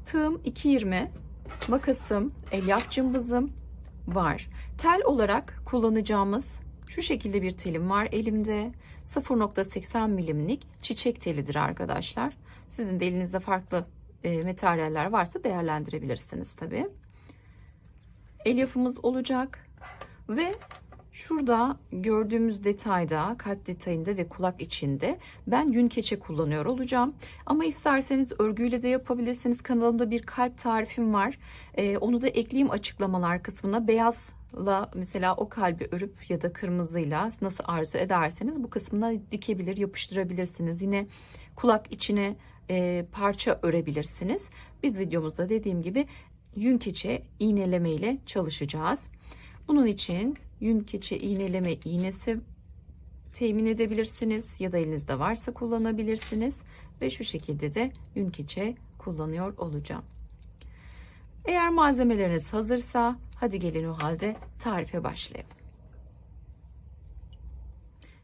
Tığım 2.20, makasım, elyaf cımbızım var. Tel olarak kullanacağımız şu şekilde bir telim var elimde. 0.80 milimlik çiçek telidir arkadaşlar. Sizin de elinizde farklı materyaller varsa değerlendirebilirsiniz tabii. Elyafımız olacak ve şurada gördüğümüz detayda, kalp detayında ve kulak içinde ben yün keçe kullanıyor olacağım. Ama isterseniz örgüyle de yapabilirsiniz. Kanalımda bir kalp tarifim var. Onu da ekleyeyim açıklamalar kısmına. Beyazla mesela o kalbi örüp ya da kırmızıyla nasıl arzu ederseniz bu kısmına dikebilir, yapıştırabilirsiniz. Yine kulak içine parça örebilirsiniz. Biz videomuzda dediğim gibi yün keçe iğneleme ile çalışacağız. Bunun için yün keçe iğneleme iğnesi temin edebilirsiniz ya da elinizde varsa kullanabilirsiniz ve şu şekilde de yün keçe kullanıyor olacağım. Eğer malzemeleriniz hazırsa hadi gelin o halde tarife başlayalım.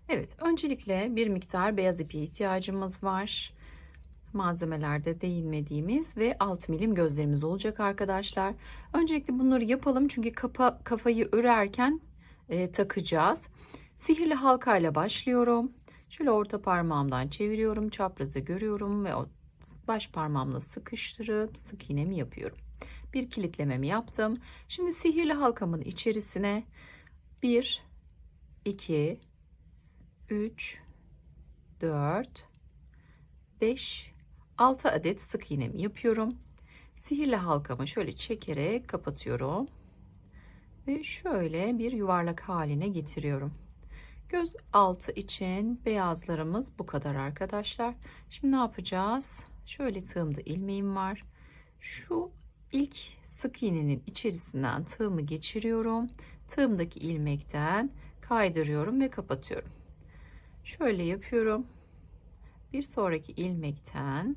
Evet, öncelikle bir miktar beyaz ipi ihtiyacımız var. Malzemelerde değinmediğimiz ve 6 milim gözlerimiz olacak arkadaşlar. Öncelikle bunları yapalım çünkü kafayı örerken takacağız. Sihirli halka ile başlıyorum. Şöyle orta parmağımdan çeviriyorum, çaprazı görüyorum ve o baş parmağımla sıkıştırıp sık iğnemi yapıyorum. Bir kilitlememi yaptım. Şimdi sihirli halkamın içerisine 1, 2, 3, 4, 5, 6 adet sık iğnemi yapıyorum. Sihirli halkamı şöyle çekerek kapatıyorum ve şöyle bir yuvarlak haline getiriyorum. Göz altı için beyazlarımız bu kadar arkadaşlar. Şimdi ne yapacağız? Şöyle tığımda ilmeğim var. Şu ilk sık iğnenin içerisinden tığımı geçiriyorum. Tığımdaki ilmekten kaydırıyorum ve kapatıyorum. Şöyle yapıyorum. Bir sonraki ilmekten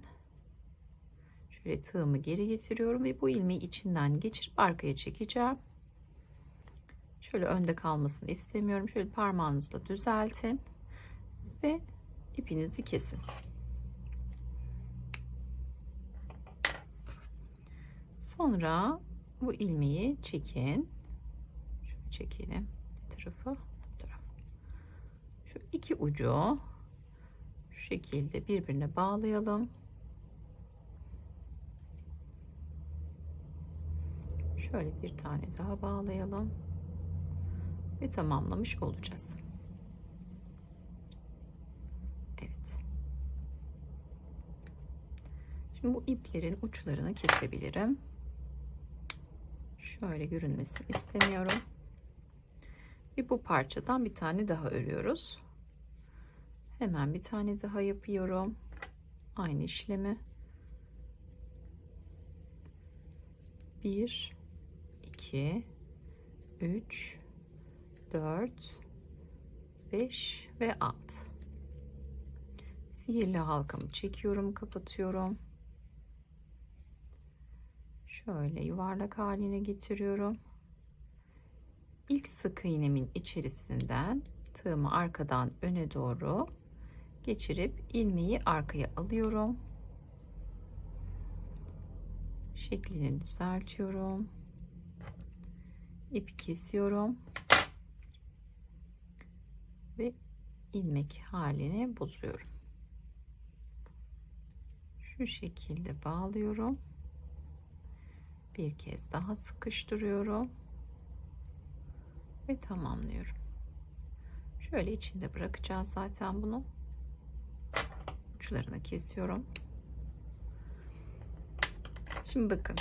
şöyle tığımı geri getiriyorum ve bu ilmeği içinden geçirip arkaya çekeceğim. Şöyle önde kalmasını istemiyorum. Şöyle parmağınızla düzeltin ve ipinizi kesin. Sonra bu ilmeği çekin. Şöyle çekelim. Bir tarafı, bu taraf. Şu iki ucu şu şekilde birbirine bağlayalım. Şöyle bir tane daha bağlayalım ve tamamlamış olacağız. Evet. Şimdi bu iplerin uçlarını kesebilirim. Şöyle görünmesini istemiyorum. Ve bu parçadan bir tane daha örüyoruz. Hemen bir tane daha yapıyorum. Aynı işlemi. 1, 2, 3, 4, 5 ve 6. Sihirli halkamı çekiyorum, kapatıyorum. Şöyle yuvarlak haline getiriyorum. İlk sık iğnemin içerisinden tığımı arkadan öne doğru geçirip ilmeği arkaya alıyorum. Şeklini düzeltiyorum. İpi kesiyorum. Ve ilmek haline bozuyorum. Şu şekilde bağlıyorum. Bir kez daha sıkıştırıyorum. Ve tamamlıyorum. Şöyle içinde bırakacağız zaten bunu. Uçlarını kesiyorum. Şimdi bakın.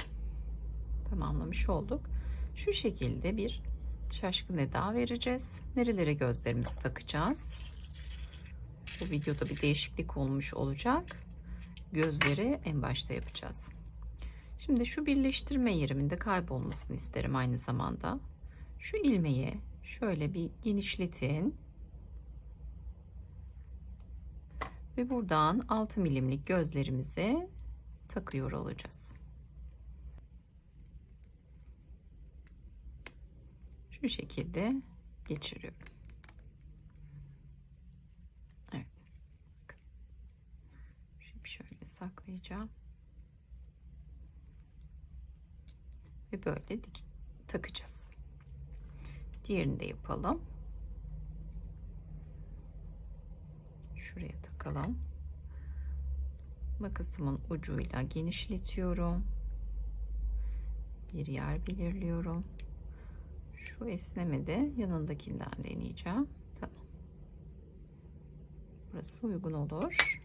Tamamlamış olduk. Şu şekilde bir şaşkın eda vereceğiz. Nerelere gözlerimizi takacağız? Bu videoda bir değişiklik olmuş olacak. Gözleri en başta yapacağız. Şimdi şu birleştirme yerimin de kaybolmasını isterim aynı zamanda. Şu ilmeği şöyle bir genişletin. Ve buradan 6 milimlik gözlerimizi takıyor olacağız. Şu şekilde geçiriyorum. Evet. Şöyle saklayacağım. ve böyle takacağız. Diğerini de yapalım. Şuraya takalım. Makasımın ucuyla genişletiyorum. Bir yer belirliyorum. Şu esnemede yanındakinden deneyeceğim. Tamam. Burası uygun olur.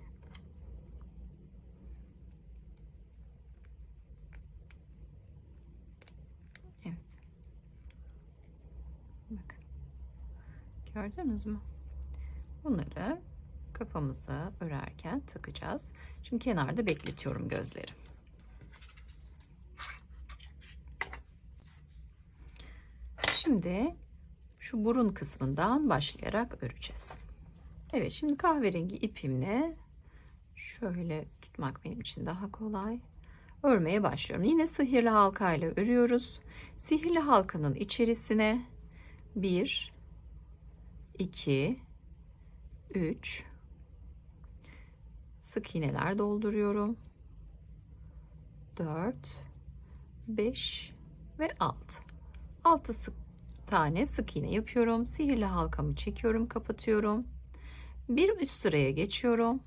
Evet. Bakın. Gördünüz mü? Bunları kafamıza örerken takacağız. Şimdi kenarda bekletiyorum gözleri. Şimdi şu burun kısmından başlayarak öreceğiz. Evet, şimdi kahverengi ipimle şöyle tutmak benim için daha kolay. Örmeye başlıyorum. Yine sihirli halka ile örüyoruz. Sihirli halkanın içerisine 1, 2, 3 sık iğneler dolduruyorum. 4, 5 ve 6 tane sık iğne yapıyorum. Sihirli halkamı çekiyorum, kapatıyorum. Bir üst sıraya geçiyorum.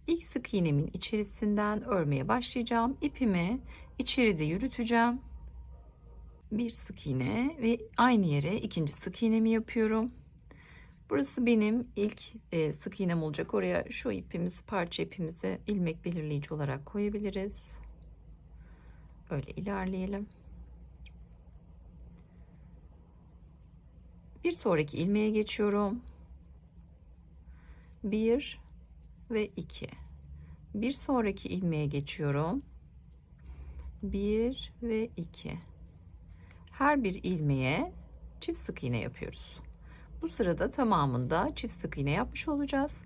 İlk sık iğnemin içerisinden örmeye başlayacağım. İpimi içeride yürüteceğim. Bir sık iğne ve aynı yere ikinci sık iğnemi yapıyorum. Burası benim ilk sık iğnem olacak. Oraya şu ipimizi, parça ipimizi ilmek belirleyici olarak koyabiliriz. Öyle ilerleyelim. Bir sonraki ilmeğe geçiyorum. 1 ve 2. Bir sonraki ilmeğe geçiyorum. 1 ve 2. Her bir ilmeğe çift sık iğne yapıyoruz. Bu sırada tamamında çift sık iğne yapmış olacağız.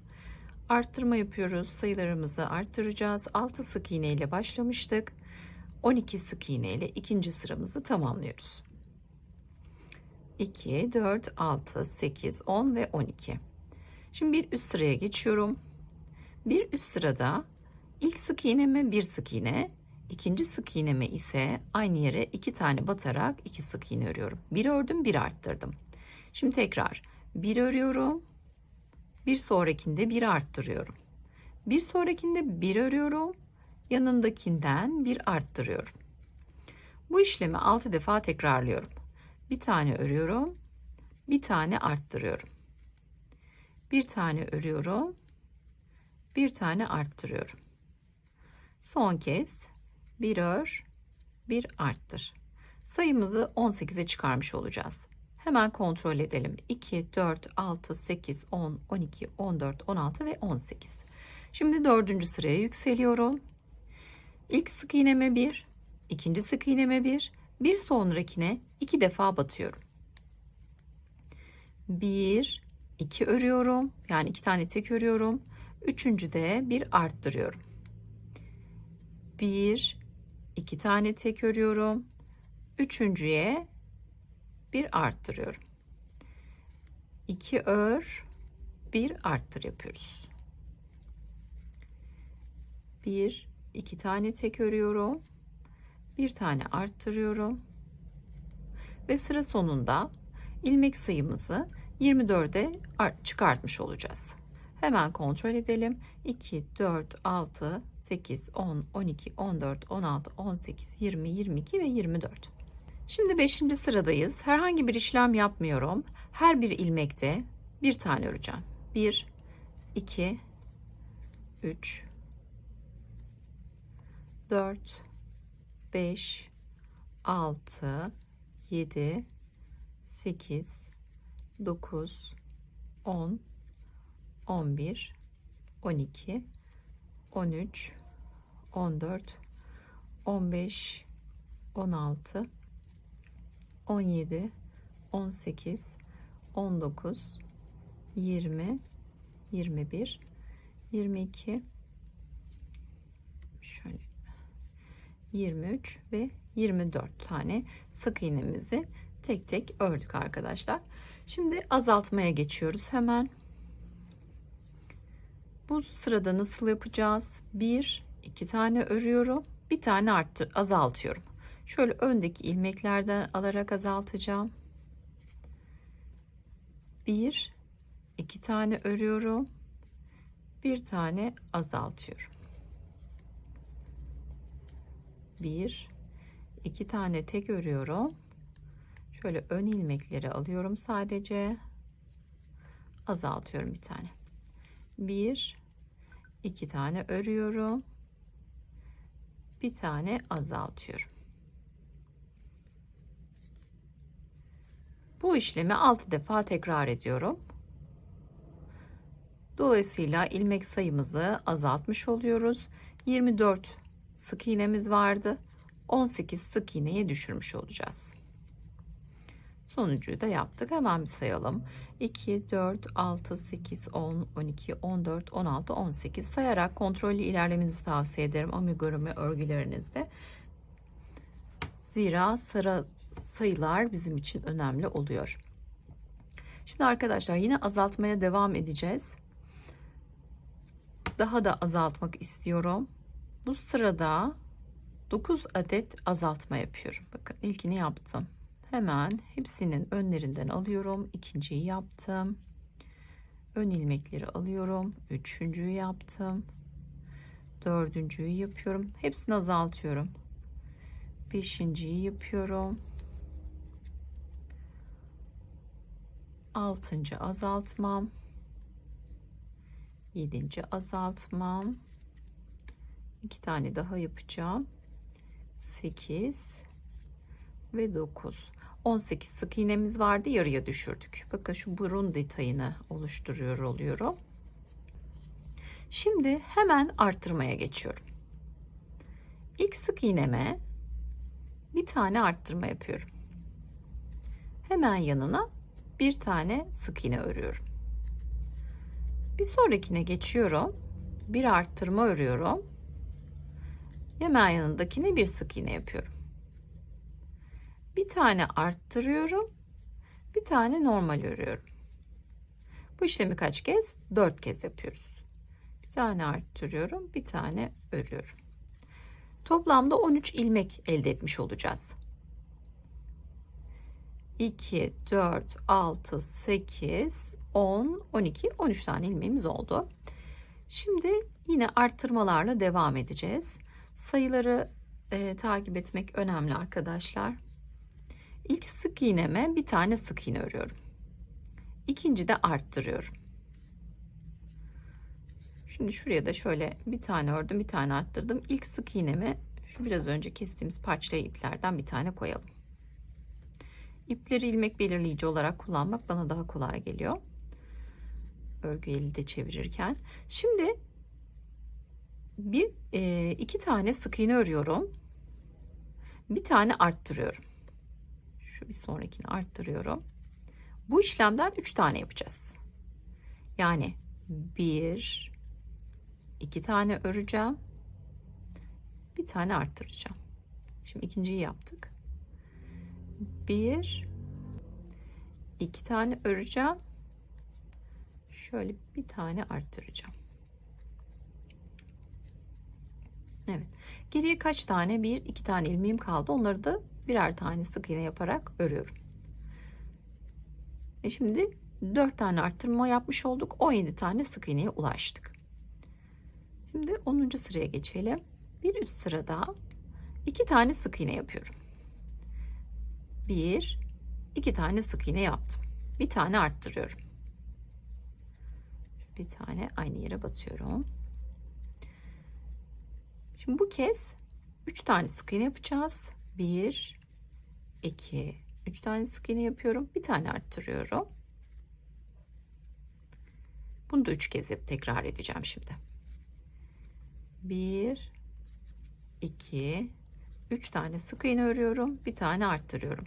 Arttırma yapıyoruz. Sayılarımızı arttıracağız. 6 sık iğne ile başlamıştık. 12 sık iğne ile ikinci sıramızı tamamlıyoruz. 2, 4, 6, 8, 10 ve 12. Şimdi bir üst sıraya geçiyorum. Bir üst sırada ilk sık iğneme bir sık iğne, ikinci sık iğneme ise aynı yere 2 tane batarak 2 sık iğne örüyorum. Bir ördüm, bir arttırdım. Şimdi tekrar bir örüyorum. Bir sonrakinde bir arttırıyorum. Bir sonrakinde bir örüyorum. Yanındakinden bir arttırıyorum. Bu işlemi 6 defa tekrarlıyorum. Bir tane örüyorum. Bir tane arttırıyorum. Bir tane örüyorum. Bir tane arttırıyorum. Son kez bir ör, bir arttır. Sayımızı 18'e çıkarmış olacağız. Hemen kontrol edelim. 2, 4, 6, 8, 10, 12, 14, 16 ve 18. Şimdi dördüncü sıraya yükseliyorum. İlk sık iğneme 1, ikinci sık iğneme 1, bir sonrakine 2 defa batıyorum. 1, 2 örüyorum. Yani 2 tane tek örüyorum. Üçüncüde bir arttırıyorum. 1, 2 tane tek örüyorum. Üçüncüye bir arttırıyorum. 2 ör, bir arttır yapıyoruz. 1, 2 tane tek örüyorum. Bir tane arttırıyorum. Ve sıra sonunda ilmek sayımızı 24'e çıkartmış olacağız. Hemen kontrol edelim. 2, 4, 6, 8, 10, 12, 14, 16, 18, 20, 22 ve 24. Şimdi 5. sıradayız. Herhangi bir işlem yapmıyorum. Her bir ilmekte bir tane öreceğim. 1, 2, 3, 4, 5, 6, 7, 8, 9, 10, 11, 12, 13, 14, 15, 16, 17, 18, 19, 20, 21, 22, şöyle 23 ve 24 tane sık iğnemizi tek tek ördük arkadaşlar. Şimdi azaltmaya geçiyoruz hemen. Bu sırada nasıl yapacağız? 1, 2 tane örüyorum. Bir tane azaltıyorum. Şöyle öndeki ilmeklerden alarak azaltacağım. 1 2 tane örüyorum. Bir tane azaltıyorum. 1 2 tane tek örüyorum. Şöyle ön ilmekleri alıyorum sadece. Azaltıyorum bir tane. 1 2 tane örüyorum. Bir tane azaltıyorum. Bu işlemi 6 defa tekrar ediyorum. Dolayısıyla ilmek sayımızı azaltmış oluyoruz. 24 sık iğnemiz vardı. 18 sık iğneye düşürmüş olacağız. Sonuncuyu da yaptık. Hemen bir sayalım. 2, 4, 6, 8, 10, 12, 14, 16, 18 sayarak kontrollü ilerlemenizi tavsiye ederim amigurumi örgülerinizde. Zira sayılar bizim için önemli oluyor. Şimdi arkadaşlar yine azaltmaya devam edeceğiz. Daha da azaltmak istiyorum. Bu sırada 9 adet azaltma yapıyorum. Bakın ilkini yaptım. Hemen hepsinin önlerinden alıyorum. İkinciyi yaptım. Ön ilmekleri alıyorum. Üçüncüyü yaptım. Dördüncüyü yapıyorum. Hepsini azaltıyorum. Beşinciyi yapıyorum. Altıncı azaltmam. Yedinci azaltmam. 2 tane daha yapacağım. 8 ve 9. 18 sık iğnemiz vardı, yarıya düşürdük. Bakın şu burun detayını oluşturuyor oluyorum. Şimdi hemen arttırmaya geçiyorum. İlk sık iğneme bir tane arttırma yapıyorum. Hemen yanına bir tane sık iğne örüyorum. Bir sonrakine geçiyorum. Bir arttırma örüyorum. Hemen yanındakine bir sık iğne yapıyorum. Bir tane arttırıyorum. Bir tane normal örüyorum. Bu işlemi kaç kez? 4 kez yapıyoruz. Bir tane arttırıyorum. Bir tane örüyorum. Toplamda 13 ilmek elde etmiş olacağız. 2, 4, 6, 8, 10, 12, 13 tane ilmeğimiz oldu. Şimdi yine arttırmalarla devam edeceğiz. Sayıları takip etmek önemli arkadaşlar. İlk sık iğneme bir tane sık iğne örüyorum. İkinci de arttırıyorum. Şimdi şuraya da şöyle bir tane ördüm, bir tane arttırdım. İlk sık iğneme şu biraz önce kestiğimiz parçayı iplerden bir tane koyalım. İpleri ilmek belirleyici olarak kullanmak bana daha kolay geliyor. Örgü eli de çevirirken. Şimdi iki tane sık iğne örüyorum. Bir tane arttırıyorum. Şu bir sonrakini arttırıyorum. Bu işlemden 3 tane yapacağız. Yani 1 2 tane öreceğim. Bir tane arttıracağım. Şimdi ikinciyi yaptık. 1 2 tane öreceğim. Şöyle bir tane arttıracağım. Evet. Geriye kaç tane? 1 2 tane ilmeğim kaldı. Onları da birer tane sık iğne yaparak örüyorum. Şimdi 4 tane arttırma yapmış olduk. 17 tane sık iğneye ulaştık. Şimdi 10. sıraya geçelim. Bir üst sırada 2 tane sık iğne yapıyorum. 1 2 tane sık iğne yaptım. Bir tane arttırıyorum. Bir tane aynı yere batıyorum. Şimdi bu kez 3 tane sık iğne yapacağız. 1 2 3 tane sık iğne yapıyorum. Bir tane arttırıyorum. Bunu da 3 kez tekrar edeceğim şimdi. 1 2 3 tane sık iğne örüyorum. Bir tane arttırıyorum.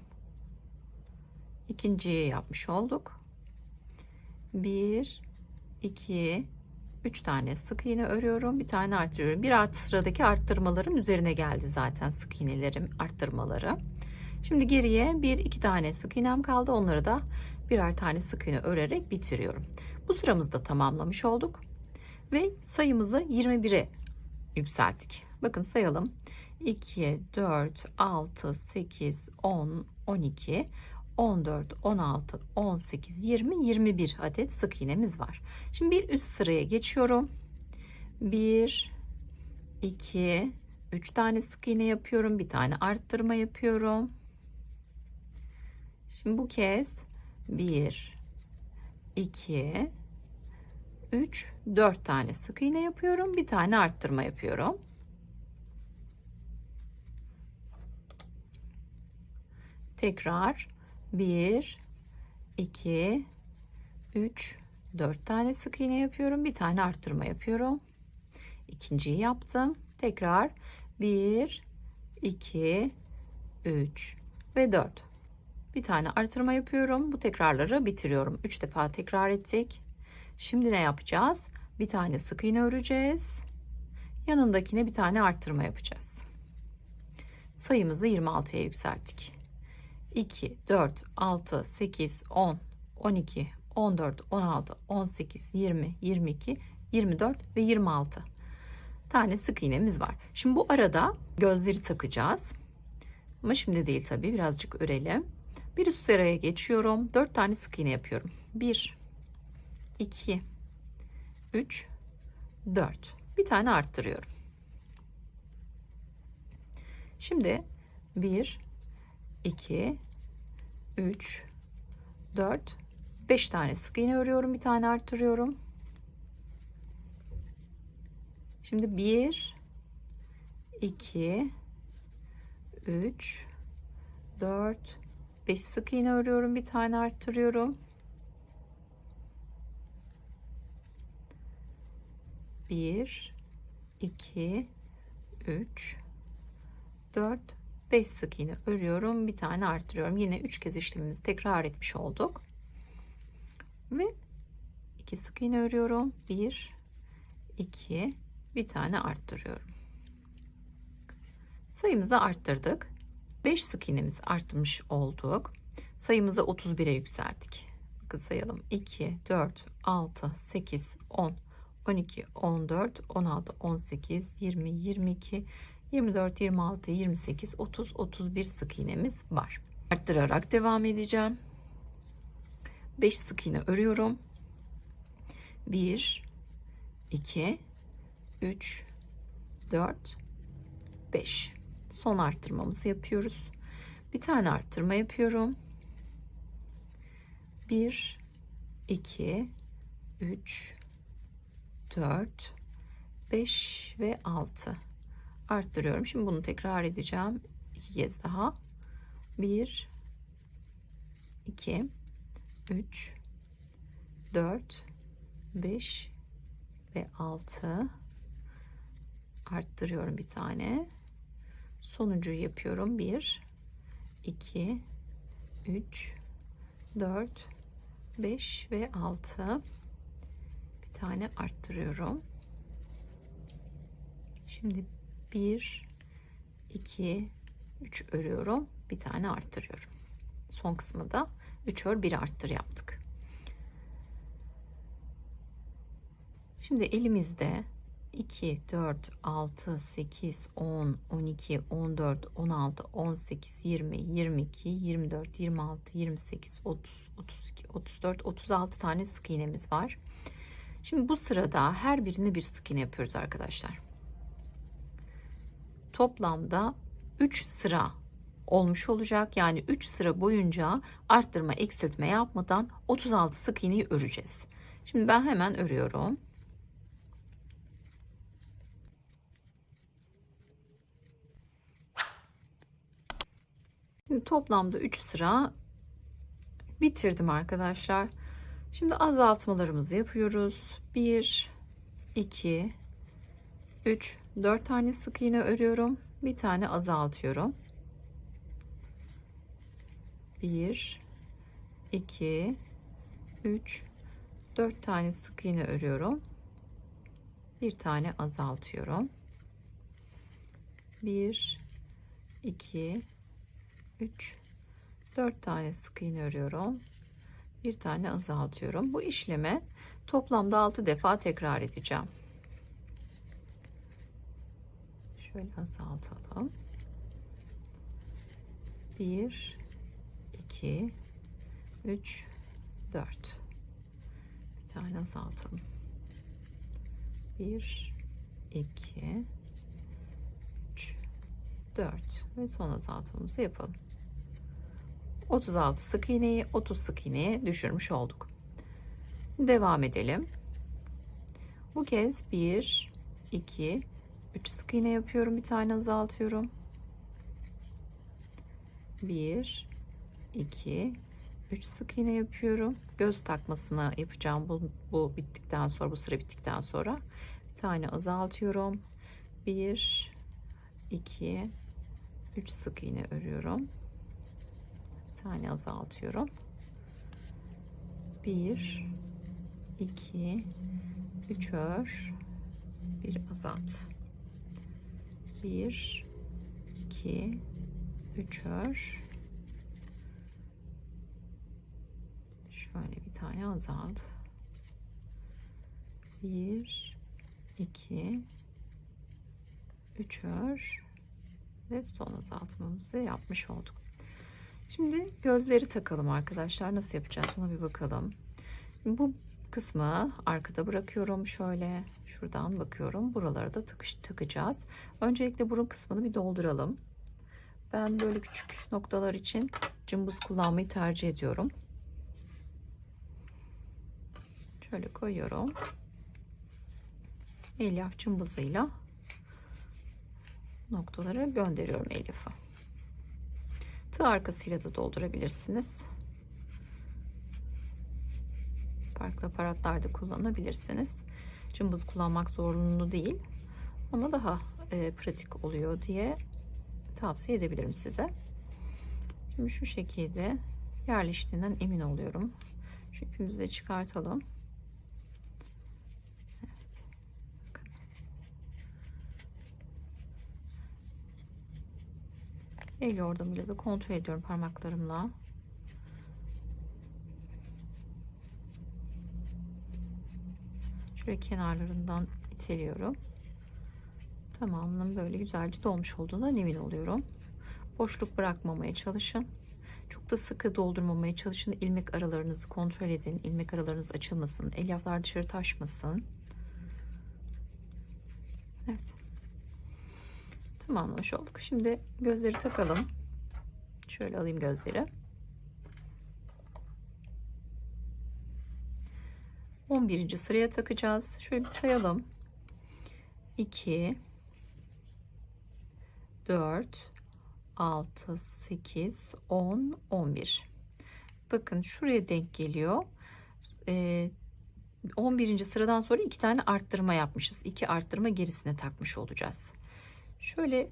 İkinciyi yapmış olduk. 1 2 3 tane sık iğne örüyorum. Bir tane arttırıyorum. Bir alt sıradaki arttırmaların üzerine geldi zaten sık iğnelerim arttırmaları. Şimdi geriye 1 2 tane sık iğnem kaldı. Onları da birer tane sık iğne örerek bitiriyorum. Bu sıramızı da tamamlamış olduk. Ve sayımızı 21'e yükselttik. Bakın sayalım. 2, 4, 6, 8, 10, 12, 14, 16, 18, 20, 21 adet sık iğnemiz var. Şimdi bir üst sıraya geçiyorum. 1, 2, 3 tane sık iğne yapıyorum. Bir tane arttırma yapıyorum. Şimdi bu kez 1, 2, 3, 4 tane sık iğne yapıyorum. Bir tane arttırma yapıyorum. Tekrar 1, 2, 3, 4 tane sık iğne yapıyorum. Bir tane arttırma yapıyorum. İkinciyi yaptım. Tekrar 1, 2, 3 ve 4. Bir tane artırma yapıyorum. Bu tekrarları bitiriyorum. 3 defa tekrar ettik. Şimdi ne yapacağız? Bir tane sık iğne öreceğiz. Yanındakine bir tane artırma yapacağız. Sayımızı 26'ya yükselttik. 2, 4, 6, 8, 10, 12, 14, 16, 18, 20, 22, 24 ve 26 tane sık iğnemiz var. Şimdi bu arada gözleri takacağız. Ama şimdi değil tabii, birazcık örelim. Bir üst sıraya geçiyorum. 4 tane sık iğne yapıyorum. 1, 2, 3, 4. Bir tane arttırıyorum. Şimdi 1, 2, 3, 4, 5 tane sık iğne örüyorum. Bir tane arttırıyorum. Şimdi 1, 2, 3, 4, 5 sık iğne örüyorum. Bir tane arttırıyorum. 1, 2, 3, 4, 5 sık iğne örüyorum. Bir tane arttırıyorum. Yine 3 kez işlemimizi tekrar etmiş olduk. Ve 2 sık iğne örüyorum. 1, 2, bir tane arttırıyorum. Sayımızı arttırdık. 5 sık iğnemizi arttırmış olduk. Sayımızı 31'e yükselttik. Bakın sayalım. 2, 4, 6, 8, 10, 12, 14, 16, 18, 20, 22, 24, 26, 28, 30, 31 sık iğnemiz var. Arttırarak devam edeceğim. 5 sık iğne örüyorum. 1, 2, 3, 4, 5. Son arttırmamızı yapıyoruz. Bir tane arttırma yapıyorum. 1, 2, 3, 4, 5 ve 6 arttırıyorum. Şimdi bunu tekrar edeceğim. 2 kez daha. 1, 2, 3, 4, 5 ve 6 arttırıyorum bir tane. Sonuncuyu yapıyorum. 1, 2, 3, 4, 5 ve 6. Bir tane arttırıyorum. Şimdi 1, 2, 3 örüyorum. Bir tane arttırıyorum. Son kısmı da 3 ör 1 arttır yaptık. Şimdi elimizde 2, 4, 6, 8, 10, 12, 14, 16, 18, 20, 22, 24, 26, 28, 30, 32, 34, 36 tane sık iğnemiz var. Şimdi bu sırada her birine bir sık iğne yapıyoruz arkadaşlar. Toplamda 3 sıra olmuş olacak. Yani 3 sıra boyunca arttırma eksiltme yapmadan 36 sık iğneyi öreceğiz. Şimdi ben hemen örüyorum. Şimdi toplamda 3 sıra bitirdim arkadaşlar. Şimdi azaltmalarımızı yapıyoruz. 1, 2, 3, 4 tane sık iğne örüyorum. Bir tane azaltıyorum. 1, 2, 3, 4 tane sık iğne örüyorum. Bir tane azaltıyorum. 1, 2, 3, 4 tane sık iğne örüyorum. Bir tane azaltıyorum. Bu işlemi toplamda 6 defa tekrar edeceğim. Şöyle azaltalım. 1 2 3 4. Bir tane azaltalım. 1 2 3 4 ve son azaltmamızı yapalım. 36 sık iğneyi 30 sık iğneye düşürmüş olduk. Devam edelim. Bu kez 1 2 3 sık iğne yapıyorum, bir tane azaltıyorum. 1 2 3 sık iğne yapıyorum. Göz takmasını yapacağım bu bittikten sonra, bu sıra bittikten sonra bir tane azaltıyorum. 1 2 3 sık iğne örüyorum. Bir tane azaltıyorum. 1 2 3 ör, bir azalt. 1 2 3 ör, şöyle bir tane azalt. 1 2 3 ör ve son azaltmamızı yapmış olduk. Şimdi gözleri takalım arkadaşlar. Nasıl yapacağız ona bir bakalım. Şimdi bu kısmı arkada bırakıyorum. Şöyle şuradan bakıyorum. Buralara da takacağız. Öncelikle burun kısmını bir dolduralım. Ben böyle küçük noktalar için cımbız kullanmayı tercih ediyorum. Şöyle koyuyorum. Elyaf cımbızıyla noktalara gönderiyorum elyafı. Tığ arkasıyla da doldurabilirsiniz. Farklı aparatlarda kullanabilirsiniz. Cımbız kullanmak zorunlu değil. Ama daha pratik oluyor diye tavsiye edebilirim size. Şimdi şu şekilde yerleştiğinden emin oluyorum. Şu ipimizi de çıkartalım. Evet. El yordamıyla da kontrol ediyorum parmaklarımla. Şöyle kenarlarından iteliyorum. Tamamının böyle güzelce dolmuş olduğundan emin oluyorum. Boşluk bırakmamaya çalışın. Çok da sıkı doldurmamaya çalışın. İlmek aralarınızı kontrol edin. İlmek aralarınız açılmasın. Elyaflar dışarı taşmasın. Evet. Tamamlamış olduk. Şimdi gözleri takalım. Şöyle alayım gözleri. 11. sıraya takacağız. Şöyle bir sayalım. 2 4 6 8 10 11. Bakın şuraya denk geliyor. 11. sıradan sonra 2 tane arttırma yapmışız. 2 arttırma gerisine takmış olacağız. Şöyle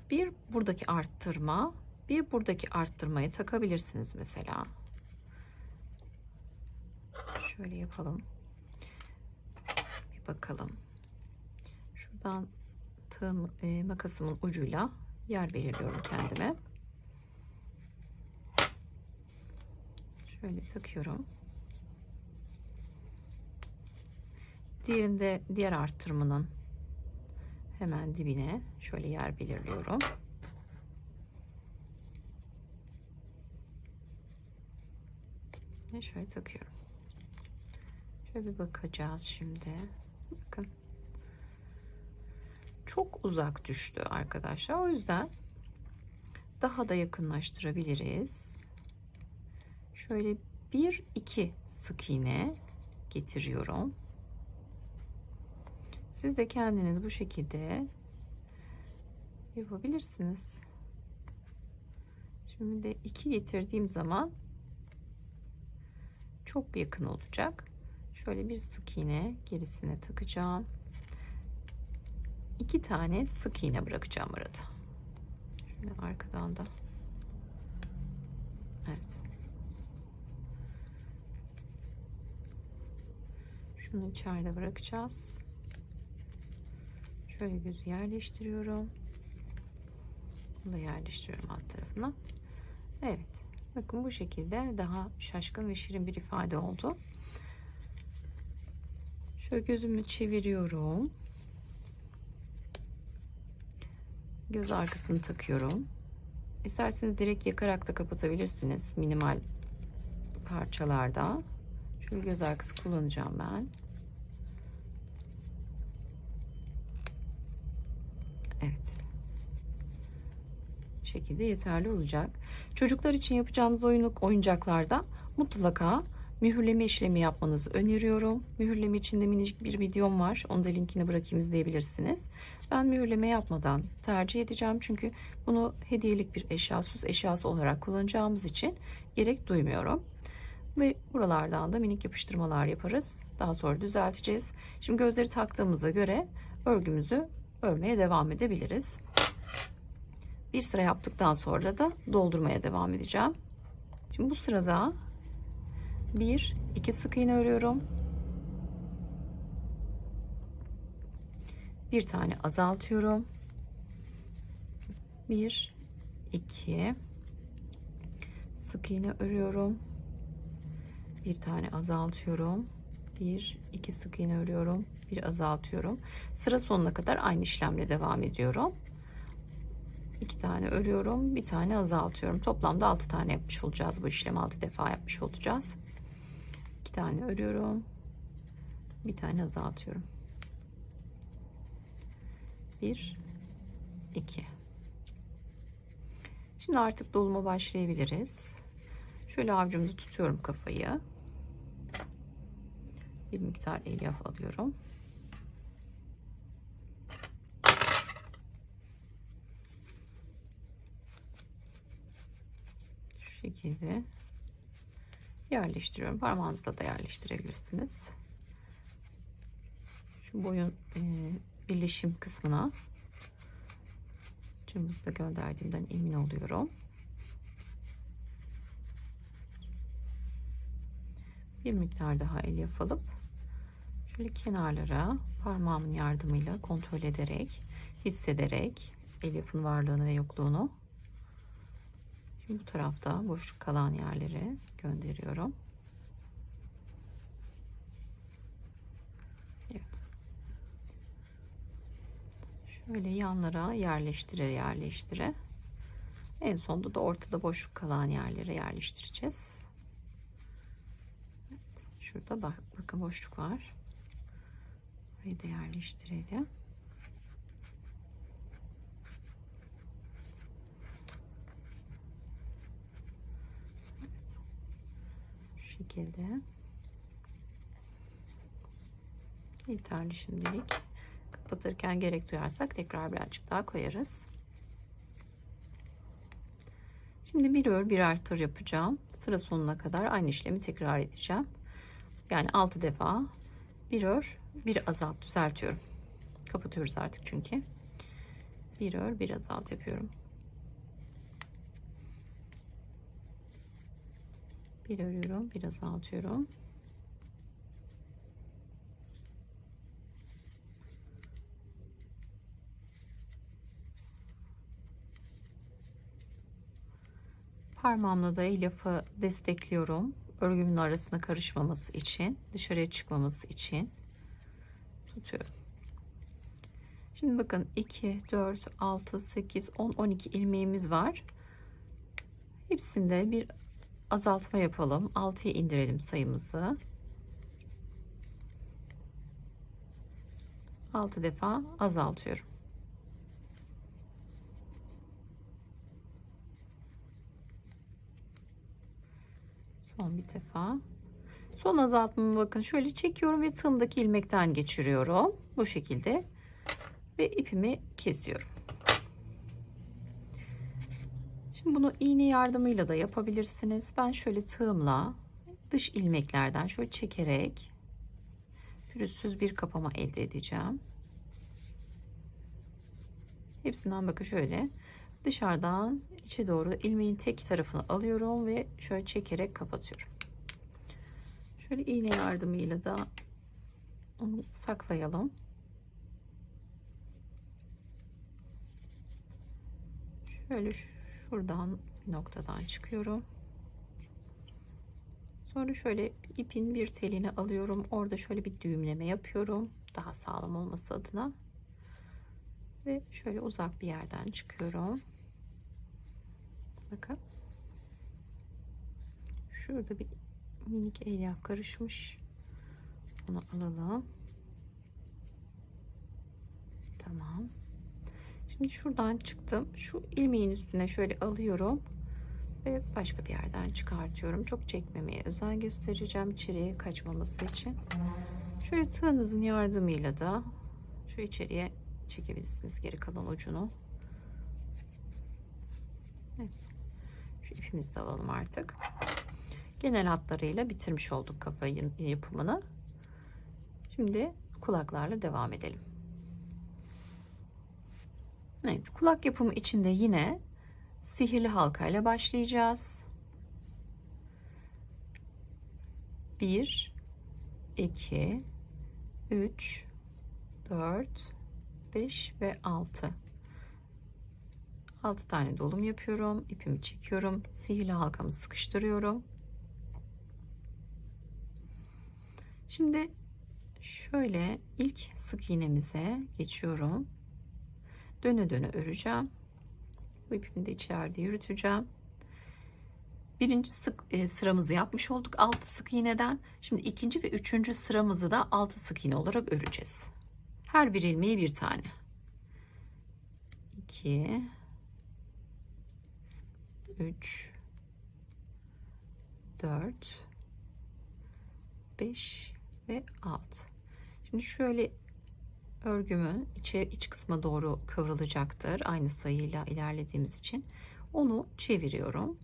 bir buradaki arttırma, bir buradaki arttırmayı takabilirsiniz mesela. Şöyle yapalım. Bir bakalım. Şuradan makasımın ucuyla yer belirliyorum kendime. Şöyle takıyorum. Diğerinde diğer arttırmanın hemen dibine şöyle yer belirliyorum. Ve şöyle takıyorum. Şöyle bir bakacağız şimdi. Bakın. Çok uzak düştü arkadaşlar. O yüzden daha da yakınlaştırabiliriz. Şöyle 1-2 sık iğne getiriyorum. Siz de kendiniz bu şekilde yapabilirsiniz. Şimdi de 2 getirdiğim zaman çok yakın olacak. Şöyle bir sık iğne gerisine takacağım. 2 tane sık iğne bırakacağım arada. Şöyle arkadan da. Evet. Şunu içeride bırakacağız. Şöyle gözü yerleştiriyorum. Bunu da yerleştiriyorum alt tarafına. Evet. Bakın bu şekilde daha şaşkın ve şirin bir ifade oldu. Şöyle gözümü çeviriyorum. Göz arkasını takıyorum. İsterseniz direkt yakarak da kapatabilirsiniz minimal parçalarda. Şöyle göz arkası kullanacağım ben. Evet. Bu şekilde yeterli olacak. Çocuklar için yapacağınız oyuncaklarda mutlaka mühürleme işlemi yapmanızı öneriyorum. Mühürleme için de minicik bir videom var. Onu da linkini bırakayım, izleyebilirsiniz. Ben mühürleme yapmadan tercih edeceğim. Çünkü bunu hediyelik bir eşya, süs eşyası olarak kullanacağımız için gerek duymuyorum. Ve buralardan da minik yapıştırmalar yaparız. Daha sonra düzelteceğiz. Şimdi gözleri taktığımıza göre örgümüzü örmeye devam edebiliriz. Bir sıra yaptıktan sonra da doldurmaya devam edeceğim. Şimdi bu sırada 1-2 sık iğne örüyorum. Bir tane azaltıyorum. 1-2 sık iğne örüyorum. Bir tane azaltıyorum. 1-2 sık iğne örüyorum. Bir azaltıyorum. Sıra sonuna kadar aynı işlemle devam ediyorum. 2 tane örüyorum, bir tane azaltıyorum. Toplamda 6 tane yapmış olacağız bu işlemi. 6 defa yapmış olacağız. 2 tane örüyorum, bir tane azaltıyorum. 1 2. Şimdi artık doluma başlayabiliriz. Şöyle avucumuzu tutuyorum, kafayı. Bir miktar elyaf alıyorum. Şu şekilde yerleştiriyorum. Parmağınızla da yerleştirebilirsiniz. Şu boyun birleşim kısmına cımbızla gönderdiğimden emin oluyorum. Bir miktar daha elyaf alıp şöyle kenarlara parmağımın yardımıyla kontrol ederek, hissederek elyafın varlığını ve yokluğunu, şimdi bu tarafta boşluk kalan yerlere gönderiyorum. Evet. Şöyle yanlara yerleştire en sonunda da ortada boşluk kalan yerlere yerleştireceğiz. Evet. Şurada bakın boşluk var. Burayı da yerleştirelim. Evet. Şu şekilde yeterli şimdilik. Kapatırken gerek duyarsak tekrar birazcık daha koyarız. Şimdi bir ör bir artır yapacağım. Sıra sonuna kadar aynı işlemi tekrar edeceğim. Yani 6 defa bir ör bir azalt, düzeltiyorum. Kapatıyoruz artık çünkü. Bir ör bir azalt yapıyorum. Bir örüyorum, bir azaltıyorum. Parmağımla da elyafı destekliyorum. Örgümün arasına karışmaması için, dışarıya çıkmaması için tutuyorum. Şimdi bakın 2, 4, 6, 8, 10, 12 ilmeğimiz var. Hepsinde bir azaltma yapalım. 6'ya indirelim sayımızı. 6 defa azaltıyorum. Son bir defa. Son azaltmamı bakın şöyle çekiyorum ve tığımdaki ilmekten geçiriyorum. Bu şekilde. Ve ipimi kesiyorum. Şimdi bunu iğne yardımıyla da yapabilirsiniz. Ben şöyle tığımla dış ilmeklerden şöyle çekerek pürüzsüz bir kapama elde edeceğim. Hepsinden bakın şöyle dışarıdan içe doğru ilmeğin tek tarafını alıyorum ve şöyle çekerek kapatıyorum. Şöyle iğne yardımıyla da onu saklayalım. Şöyle şuradan bir noktadan çıkıyorum. Sonra şöyle ipin bir telini alıyorum. Orada şöyle bir düğümleme yapıyorum. Daha sağlam olması adına. Ve şöyle uzak bir yerden çıkıyorum. Bakın. Şurada bir minik elyaf karışmış. Onu alalım. Tamam. Şimdi şuradan çıktım. Şu ilmeğin üstüne şöyle alıyorum ve başka bir yerden çıkartıyorum. Çok çekmemeye özen göstereceğim içeriye kaçmaması için. Şöyle tığınızın yardımıyla da şu içeriye çekebilirsiniz geri kalan ucunu. Evet. Şu ipimizi de alalım artık. Genel hatlarıyla bitirmiş olduk kafa yapımını. Şimdi kulaklarla devam edelim. Evet, kulak yapımı içinde yine sihirli halkayla başlayacağız. 1 2 3 4 5 ve 6 tane dolum yapıyorum. İpimi çekiyorum. Sihirli halkamı sıkıştırıyorum. Şimdi şöyle ilk sık iğnemize geçiyorum. Döne döne öreceğim. Bu ipimi de içeride yürüteceğim. Birinci sıramızı yapmış olduk 6 sık iğneden. Şimdi ikinci ve üçüncü sıramızı da 6 sık iğne olarak öreceğiz. Her bir ilmeğe bir tane. 2 3 4 5 ve 6. Şimdi şöyle örgümün iç kısma doğru kıvrılacaktır. Aynı sayıyla ilerlediğimiz için onu çeviriyorum.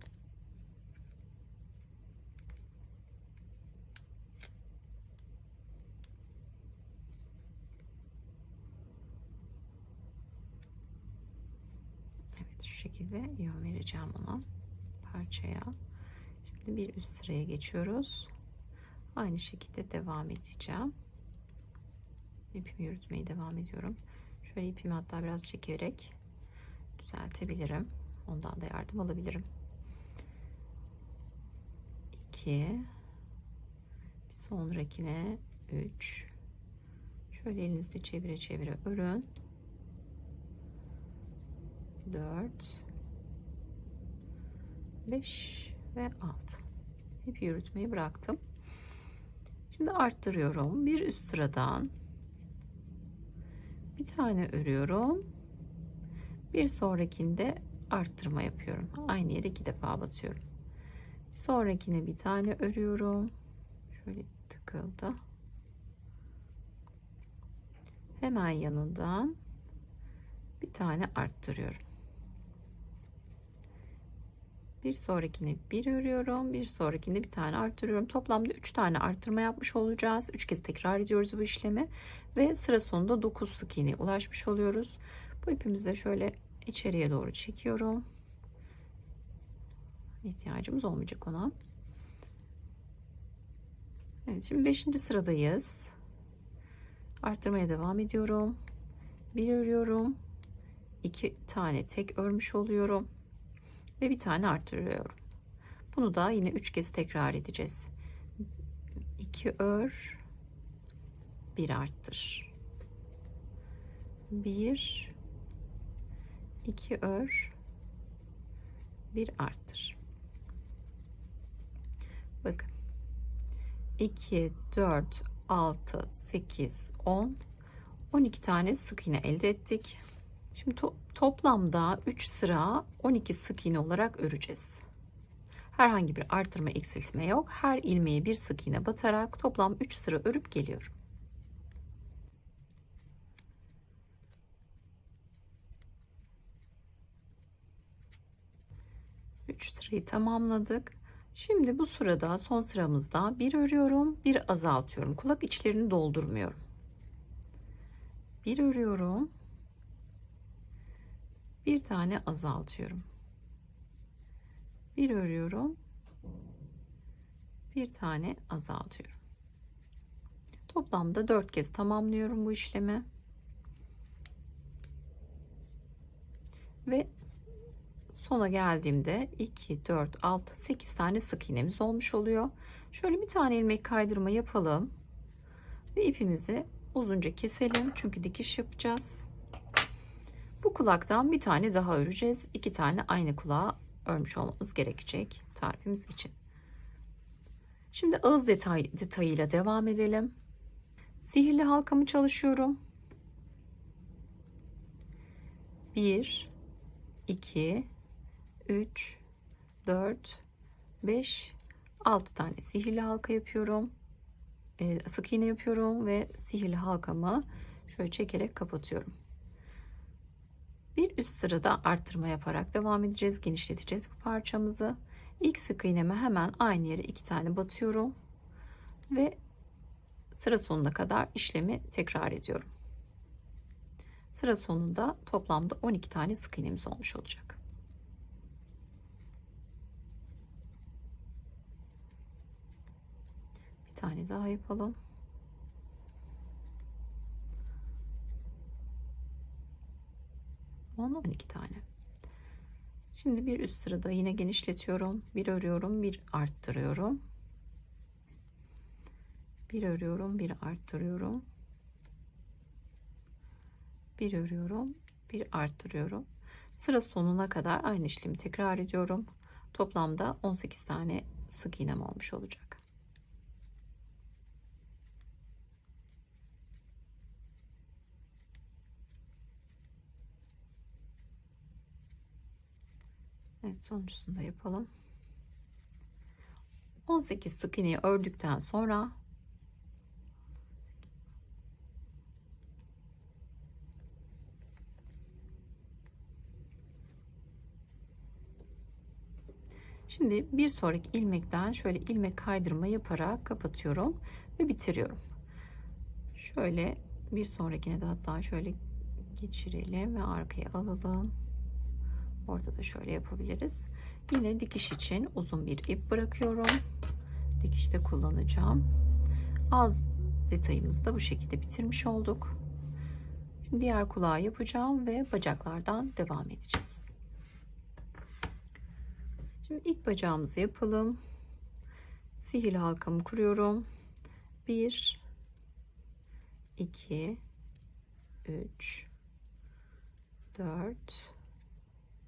Evet, şu şekilde yön vereceğim ona parçaya. Şimdi bir üst sıraya geçiyoruz. Aynı şekilde devam edeceğim. İpimi yürütmeye devam ediyorum. Şöyle ipimi hatta biraz çekerek düzeltebilirim. Ondan da yardım alabilirim. 2 bir sonrakine 3 şöyle elinizde çevire çevire örün. 4 5 ve 6. İpi yürütmeyi bıraktım. Şimdi arttırıyorum. Bir üst sıradan bir tane örüyorum. Bir sonrakinde arttırma yapıyorum. Aynı yere 2 defa batıyorum. Bir sonrakine bir tane örüyorum. Şöyle tıkıldı. Hemen yanından bir tane arttırıyorum. Bir sonrakine bir örüyorum. Bir sonrakinde bir tane arttırıyorum. Toplamda 3 tane arttırma yapmış olacağız. 3 kez tekrar ediyoruz bu işlemi. Ve sıra sonunda 9 sık iğneye ulaşmış oluyoruz. Bu ipimizi de şöyle içeriye doğru çekiyorum. İhtiyacımız olmayacak ona. Evet, şimdi 5. sıradayız. Arttırmaya devam ediyorum. Bir örüyorum. 2 tane tek örmüş oluyorum. Ve bir tane arttırıyorum. Bunu da yine 3 kez tekrar edeceğiz. 2 ör, 1 arttır. 1 2 ör, 1 arttır. Bakın. 2 4 6 8 10 12 tane sık iğne elde ettik. Şimdi toplamda 3 sıra 12 sık iğne olarak öreceğiz. Herhangi bir artırma eksiltme yok. Her ilmeğe bir sık iğne batarak toplam 3 sıra örüp geliyorum. Üç sırayı tamamladık. Şimdi bu sırada son sıramızda bir örüyorum, bir azaltıyorum. Kulak içlerini doldurmuyorum. Bir örüyorum. Bir tane azaltıyorum. Bir örüyorum. Bir tane azaltıyorum. Toplamda 4 kez tamamlıyorum bu işlemi. Ve sona geldiğimde 2, 4, 6, 8 tane sık iğnemiz olmuş oluyor. Şöyle bir tane ilmek kaydırma yapalım. Ve ipimizi uzunca keselim. Çünkü dikiş yapacağız. Bu kulaktan bir tane daha öreceğiz. 2 tane aynı kulağı örmüş olmamız gerekecek tarifimiz için. Şimdi ağız detayıyla devam edelim. Sihirli halkamı çalışıyorum. 1, 2, 3, 4, 5, 6 tane sihirli halka yapıyorum. Sık iğne yapıyorum ve sihirli halkamı şöyle çekerek kapatıyorum. Bir üst sırada arttırma yaparak devam edeceğiz. Genişleteceğiz bu parçamızı. İlk sık iğneme hemen aynı yere 2 tane batıyorum ve sıra sonuna kadar işlemi tekrar ediyorum. Sıra sonunda toplamda 12 tane sık iğnemiz olmuş olacak. Bir tane daha yapalım. On 12 tane. Şimdi bir üst sırada yine genişletiyorum. Bir örüyorum, bir arttırıyorum. Bir örüyorum, bir arttırıyorum. Bir örüyorum, bir arttırıyorum. Sıra sonuna kadar aynı işlemi tekrar ediyorum. Toplamda 18 tane sık iğnem olmuş olacak. Evet, sonuncusunu da yapalım. 18 sık iğneyi ördükten sonra şimdi bir sonraki ilmekten şöyle ilmek kaydırma yaparak kapatıyorum ve bitiriyorum. Şöyle bir sonrakine de hatta şöyle geçirelim ve arkaya alalım. Orada da şöyle yapabiliriz. Yine dikiş için uzun bir ip bırakıyorum. Dikişte kullanacağım. Az detayımızı da bu şekilde bitirmiş olduk. Şimdi diğer kulağı yapacağım ve bacaklardan devam edeceğiz. Şimdi ilk bacağımızı yapalım. Sihirli halkamı kuruyorum. 1, 2, 3, 4,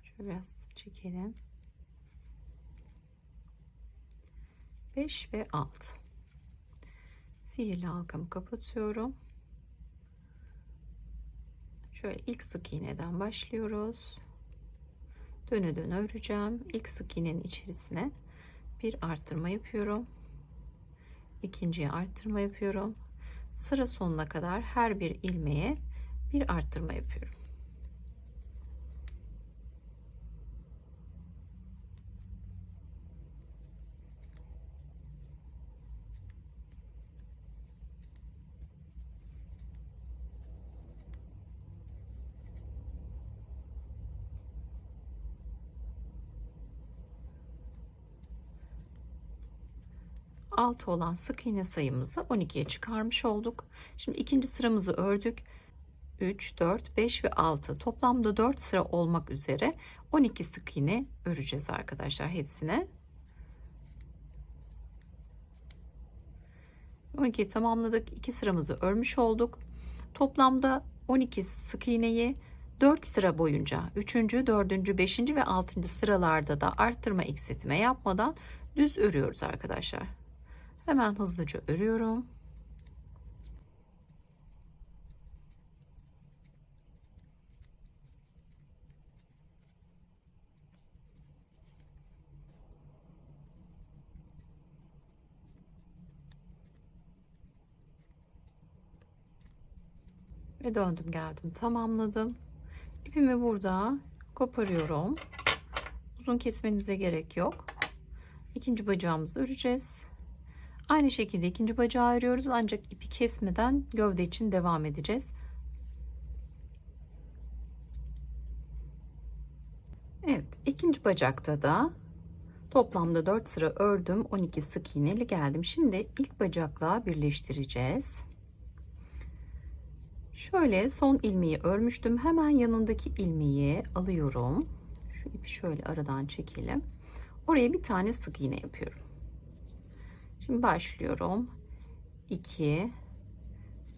şöyle biraz çekelim. 5 ve 6. Sihirli halkamı kapatıyorum. Şöyle ilk sık iğneden başlıyoruz. Döne döne öreceğim. İlk sık iğnenin içerisine bir arttırma yapıyorum. İkinciye arttırma yapıyorum. Sıra sonuna kadar her bir ilmeğe bir arttırma yapıyorum. Altı olan sık iğne sayımızı 12'ye çıkarmış olduk. Şimdi ikinci sıramızı ördük. 3, 4, 5 ve 6 toplamda 4 sıra olmak üzere 12 sık iğne öreceğiz arkadaşlar hepsine. 12'yi tamamladık. 2 sıramızı örmüş olduk. Toplamda 12 sık iğneyi 4 sıra boyunca 3. 4. 5. ve 6. sıralarda da arttırma eksiltme yapmadan düz örüyoruz arkadaşlar. Hemen hızlıca örüyorum. Ve döndüm geldim tamamladım. İpimi burada koparıyorum. Uzun kesmenize gerek yok. İkinci bacağımızı öreceğiz. Aynı şekilde ikinci bacağı örüyoruz ancak ipi kesmeden gövde için devam edeceğiz. Evet, ikinci bacakta da toplamda 4 sıra ördüm. 12 sık iğneli geldim. Şimdi ilk bacakla birleştireceğiz. Şöyle son ilmeği örmüştüm. Hemen yanındaki ilmeği alıyorum. Şu ipi şöyle aradan çekelim. Oraya bir tane sık iğne yapıyorum. Şimdi başlıyorum. 2,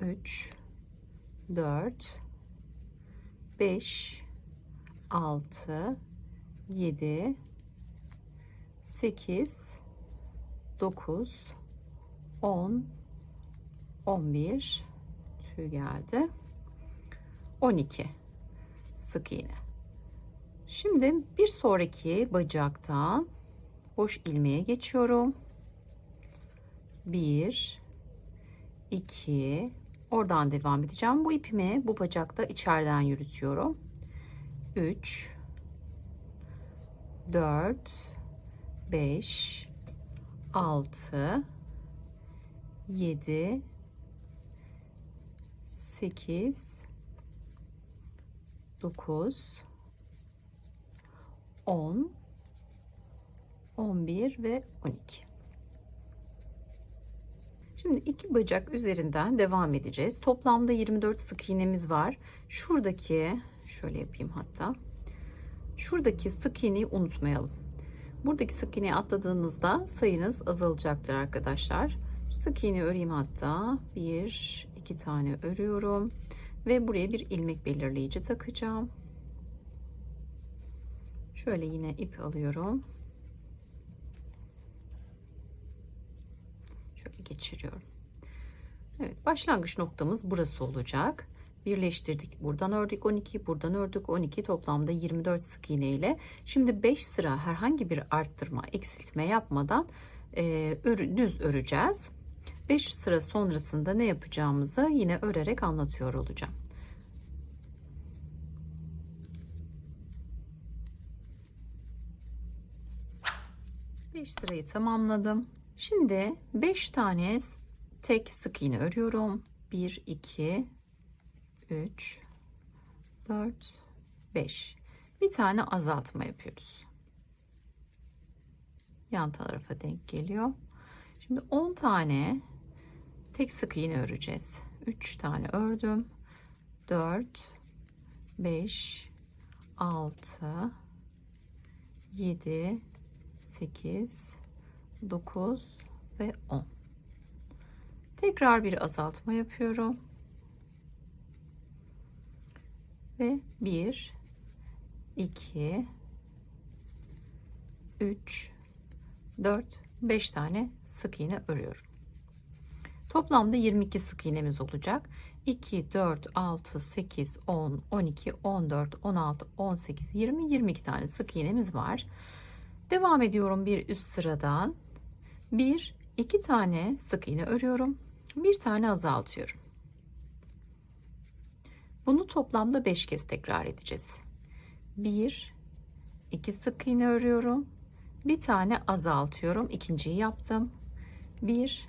3, 4, 5, 6, 7, 8, 9, 10, 11, tüy geldi, 12 sık iğne. Şimdi bir sonraki bacaktan boş ilmeğe geçiyorum. 1, 2, oradan devam edeceğim. Bu ipimi bu bacakta içeriden yürütüyorum. 3, 4, 5, 6, 7, 8, 9, 10, 11 ve 12. Şimdi iki bacak üzerinden devam edeceğiz. Toplamda 24 sık iğnemiz var. Şuradaki, şöyle yapayım hatta. Şuradaki sık iğneyi unutmayalım. Buradaki sık iğneyi atladığınızda sayınız azalacaktır arkadaşlar. Sık iğne öreyim hatta. 1, 2 tane örüyorum ve buraya bir ilmek belirleyici takacağım. Şöyle yine ip alıyorum. Şöyle geçiriyorum. Evet, başlangıç noktamız burası olacak. Birleştirdik. Buradan ördük 12, buradan ördük 12, toplamda 24 sık iğne ile. Şimdi 5 sıra herhangi bir arttırma, eksiltme yapmadan düz öreceğiz. 5 sıra sonrasında ne yapacağımızı yine örerek anlatıyor olacağım. Beş sırayı tamamladım. Şimdi 5 tane tek sık iğne örüyorum. 1, 2, 3, 4, 5. Bir tane azaltma yapıyoruz. Yan tarafa denk geliyor. Şimdi 10 tane tek sık iğne öreceğiz. 3 tane ördüm. 4, 5, 6, 7, 8, 9 ve 10. Tekrar bir azaltma yapıyorum. Ve 1, 2, 3, 4, 5 tane sık iğne örüyorum. Toplamda 22 sık iğnemiz olacak. 2, 4, 6, 8, 10, 12, 14, 16, 18, 20, 22 tane sık iğnemiz var. Devam ediyorum bir üst sıradan. 1, 2 tane sık iğne örüyorum. Bir tane azaltıyorum. Bunu toplamda 5 kez tekrar edeceğiz. 1, 2 sık iğne örüyorum. Bir tane azaltıyorum. İkinciyi yaptım. 1,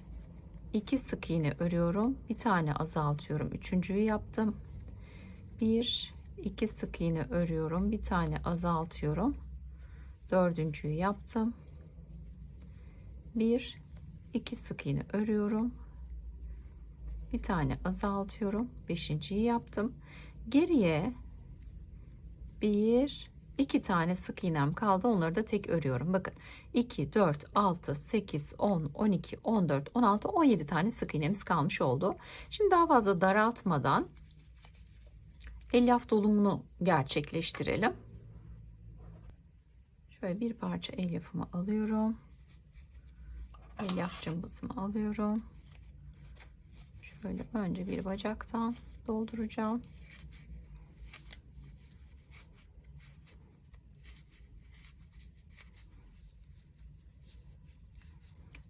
2 sık iğne örüyorum. Bir tane azaltıyorum. Üçüncüyü yaptım. 1, 2 sık iğne örüyorum. Bir tane azaltıyorum. Dördüncüyü yaptım. 1, 2 sık iğne örüyorum. Bir tane azaltıyorum. Beşinciyi yaptım. Geriye 1, 2 tane sık iğnem kaldı. Onları da tek örüyorum. Bakın 2, 4, 6, 8, 10, 12, 14, 16, 17 tane sık iğnemiz kalmış oldu. Şimdi daha fazla daraltmadan elyaf dolumunu gerçekleştirelim. Şöyle bir parça elyafımı alıyorum. Elyaf cımbızımı alıyorum. Şöyle önce bir bacaktan dolduracağım.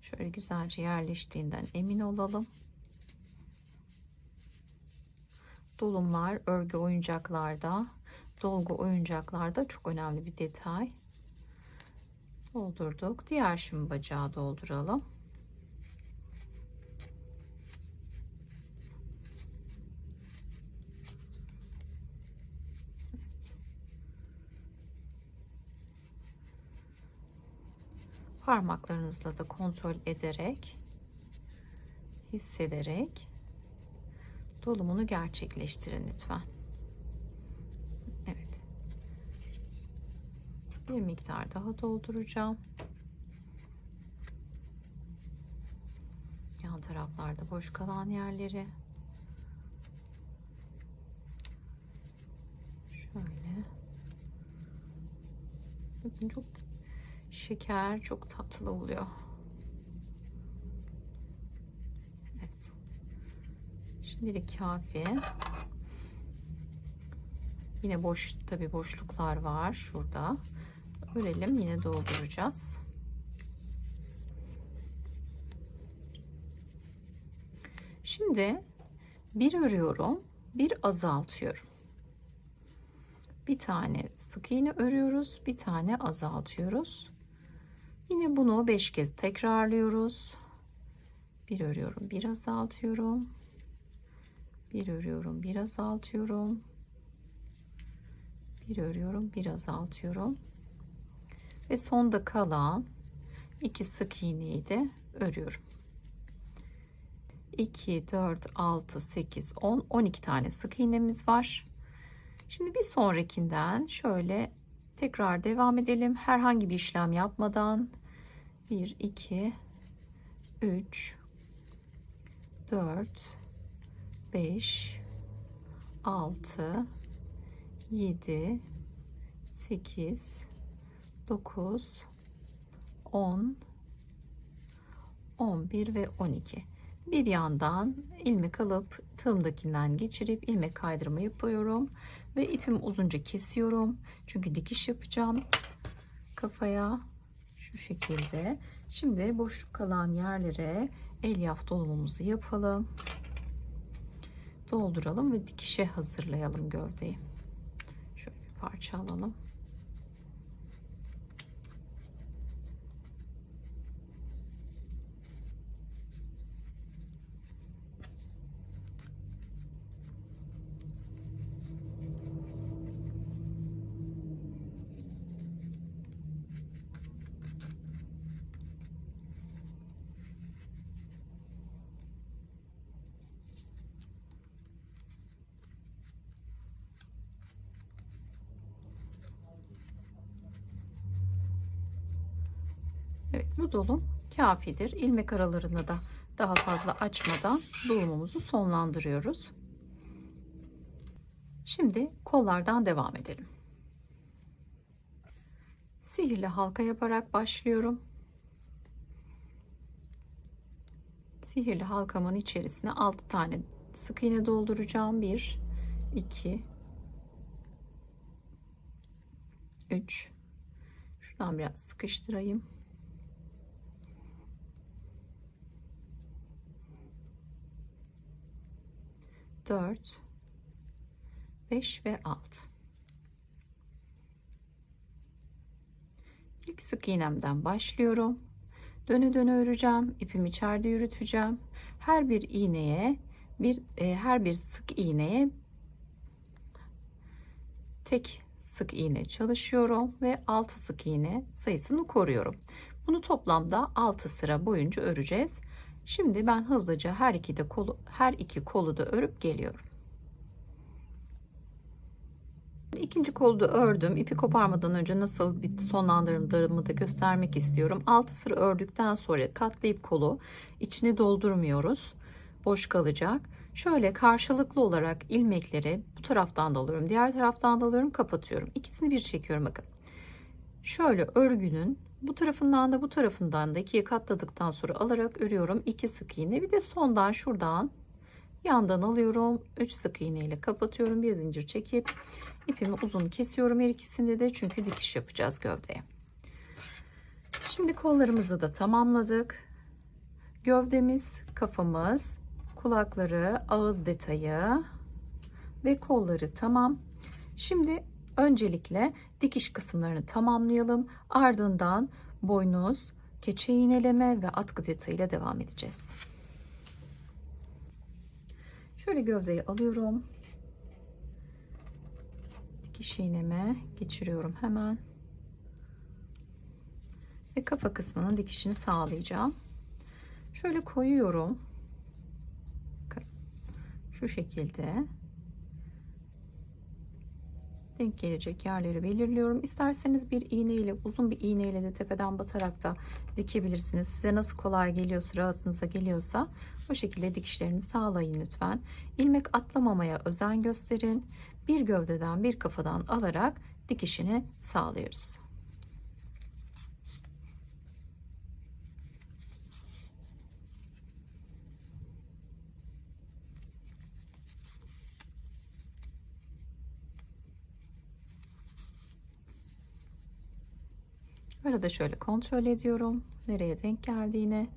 Şöyle güzelce yerleştiğinden emin olalım. Dolumlar örgü oyuncaklarda, dolgu oyuncaklarda çok önemli bir detay. Doldurduk. Diğer şimdi bacağı dolduralım. Evet. Parmaklarınızla da kontrol ederek, hissederek dolumunu gerçekleştirin lütfen. Evet. Bir miktar daha dolduracağım. Yan taraflarda boş kalan yerleri şöyle Bakın çok şeker, çok tatlı oluyor. Evet. Şimdilik kafi. Yine boş, tabii boşluklar var şurada. Örelim, yine dolduracağız. Şimdi bir örüyorum, bir azaltıyorum. Bir tane sık iğne örüyoruz, bir tane azaltıyoruz. Yine bunu 5 kez tekrarlıyoruz. Bir örüyorum, bir azaltıyorum. Bir örüyorum, bir azaltıyorum. Bir örüyorum, bir azaltıyorum. Ve sonda kalan 2 sık iğneyi de örüyorum. 2, 4, 6, 8, 10, 12 tane sık iğnemiz var. Şimdi bir sonrakinden şöyle tekrar devam edelim. Herhangi bir işlem yapmadan 1, 2, 3, 4, 5, 6, 7, 8, 9, 10, 11 ve 12. Bir yandan ilmek alıp tığımdakinden geçirip ilmek kaydırma yapıyorum ve ipimi uzunca kesiyorum. Çünkü dikiş yapacağım kafaya şu şekilde. Şimdi boşluk kalan yerlere elyaf dolumumuzu yapalım. Dolduralım ve dikişe hazırlayalım gövdeyi. Şöyle bir parça alalım. Evet, bu dolum kafidir. İlmek aralarını da daha fazla açmadan dolumumuzu sonlandırıyoruz. Şimdi kollardan devam edelim. Sihirli halka yaparak başlıyorum. Sihirli halkamın içerisine 6 tane sık iğne dolduracağım. 1, 2, 3. Şuradan biraz sıkıştırayım. 4, 5 ve 6. İlk sık iğnemden başlıyorum. Döne döne öreceğim. İpimi içeride yürüteceğim. Her bir iğneye her bir sık iğneye tek sık iğne çalışıyorum ve 6 sık iğne sayısını koruyorum. Bunu toplamda 6 sıra boyunca öreceğiz. Şimdi ben hızlıca her iki kolu da örüp geliyorum. İkinci kolu da ördüm. İpi koparmadan önce nasıl bir sonlandırdığımı da göstermek istiyorum. 6 sıra ördükten sonra katlayıp kolu içine doldurmuyoruz. Boş kalacak. Şöyle karşılıklı olarak ilmekleri bu taraftan da alıyorum, diğer taraftan da alıyorum, kapatıyorum. İkisini bir çekiyorum bakın. Şöyle örgünün bu tarafından da bu tarafından da ikiye katladıktan sonra alarak örüyorum. 2 sık iğne, bir de sondan şuradan yandan alıyorum. 3 sık iğne ile kapatıyorum. Bir zincir çekip ipimi uzun kesiyorum her ikisinde de, çünkü dikiş yapacağız gövdeye. Şimdi kollarımızı da tamamladık. Gövdemiz, kafamız, kulakları, ağız detayı ve kolları tamam. Şimdi öncelikle dikiş kısımlarını tamamlayalım. Ardından boynuz, keçe iğneleme ve atkı detayıyla devam edeceğiz. Şöyle gövdeyi alıyorum. Dikiş iğneme geçiriyorum hemen. Ve kafa kısmının dikişini sağlayacağım. Şöyle koyuyorum. Şu şekilde. Denk gelecek yerleri belirliyorum. İsterseniz bir iğne ile, uzun bir iğne ile de tepeden batarak da dikebilirsiniz. Size nasıl kolay geliyorsa, rahatınıza geliyorsa o şekilde dikişlerini sağlayın lütfen. İlmek atlamamaya özen gösterin. Bir gövdeden bir kafadan alarak dikişini sağlıyoruz. Arada şöyle kontrol ediyorum. Nereye denk geldiğini.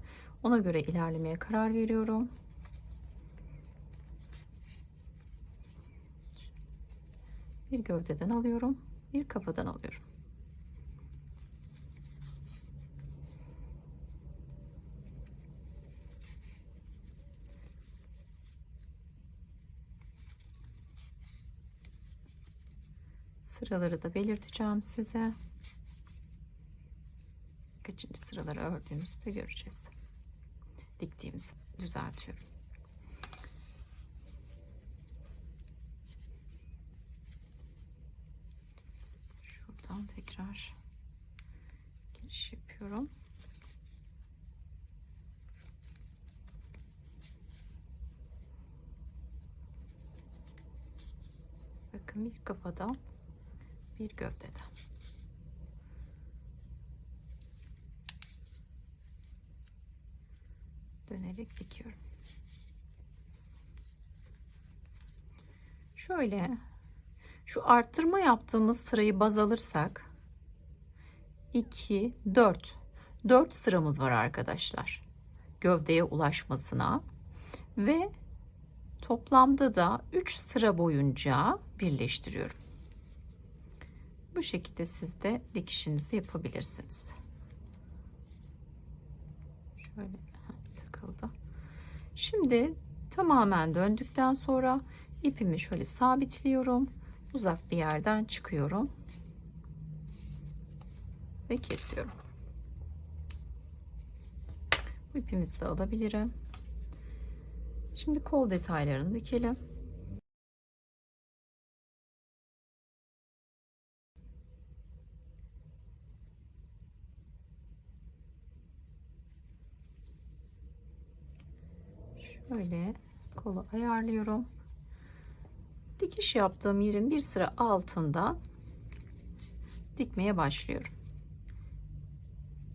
Ona göre ilerlemeye karar veriyorum. Bir gövdeden alıyorum. Bir kafadan alıyorum. Sıraları da belirteceğim size. Kaçıncı sıraları ördüğümüzde göreceğiz. Diktiğimizi düzeltiyorum. Şuradan tekrar giriş yapıyorum. Bakın bir kafadan, bir gövdeden. Dönerek dikiyorum. Şöyle şu arttırma yaptığımız sırayı baz alırsak 2 4 sıramız var arkadaşlar. Gövdeye ulaşmasına ve toplamda da 3 sıra boyunca birleştiriyorum. Bu şekilde siz de dikişinizi yapabilirsiniz. Şöyle takıldı. Şimdi tamamen döndükten sonra ipimi şöyle sabitliyorum. Uzak bir yerden çıkıyorum ve kesiyorum. Bu ipimizi de alabilirim. Şimdi kol detaylarını dikelim. Şöyle kolu ayarlıyorum. Dikiş yaptığım yerin bir sıra altında dikmeye başlıyorum.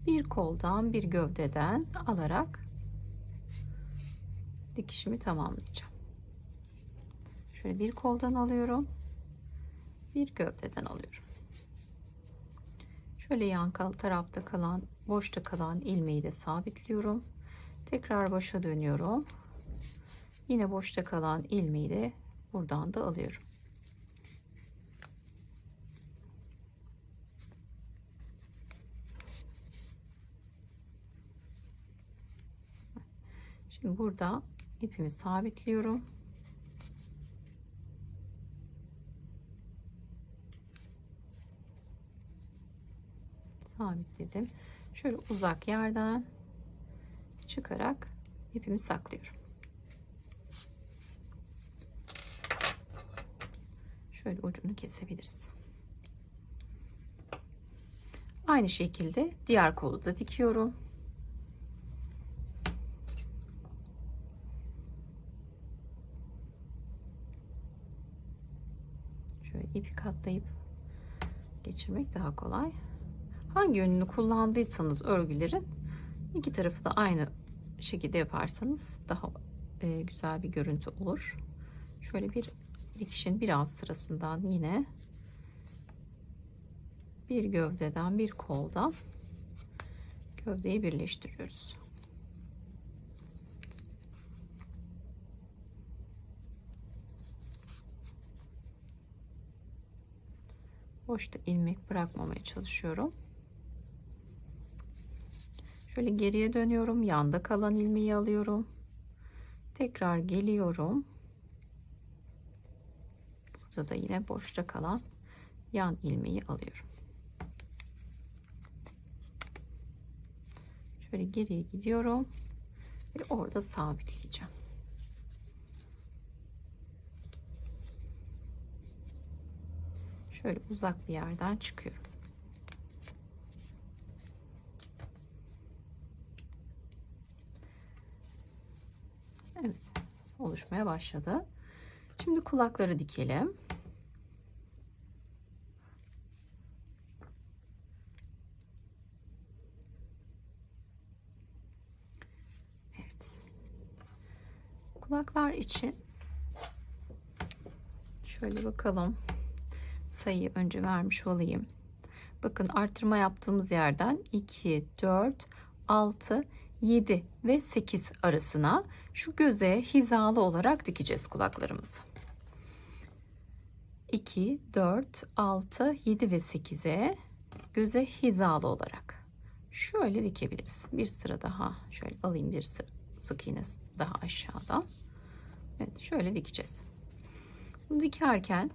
Bir koldan, bir gövdeden alarak dikişimi tamamlayacağım. Şöyle bir koldan alıyorum, bir gövdeden alıyorum. Şöyle yan tarafta kalan, boşta kalan ilmeği de sabitliyorum. Tekrar başa dönüyorum. Yine boşta kalan ilmeği de buradan da alıyorum. Şimdi burada ipimi sabitliyorum. Sabitledim. Şöyle uzak yerden çıkarak ipimi saklıyorum. Şöyle ucunu kesebiliriz. Aynı şekilde diğer kolu da dikiyorum. Şöyle ipi katlayıp geçirmek daha kolay. Hangi yönünü kullandıysanız örgülerin iki tarafı da aynı şekilde yaparsanız daha güzel bir görüntü olur. Şöyle bir dikişin bir alt sırasından yine bir gövdeden bir koldan gövdeyi birleştiriyoruz. Boşta ilmek bırakmamaya çalışıyorum. Şöyle geriye dönüyorum. Yanda kalan ilmeği alıyorum. Tekrar geliyorum. Burada da yine boşta kalan yan ilmeği alıyorum. Şöyle geriye gidiyorum ve orada sabitleyeceğim. Şöyle uzak bir yerden çıkıyorum. Evet, oluşmaya başladı. Şimdi kulakları dikelim. Evet. Kulaklar için şöyle bakalım. Sayıyı önce vermiş olayım. Bakın arttırma yaptığımız yerden 2, 4, 6, 7 ve 8 arasına şu göze hizalı olarak dikeceğiz kulaklarımızı. 2, 4, 6, 7 ve 8'e göze hizalı olarak şöyle dikebiliriz. Bir sıra daha şöyle alayım, bir sık iğne daha aşağıdan. Evet, şöyle dikeceğiz. Bunu dikerken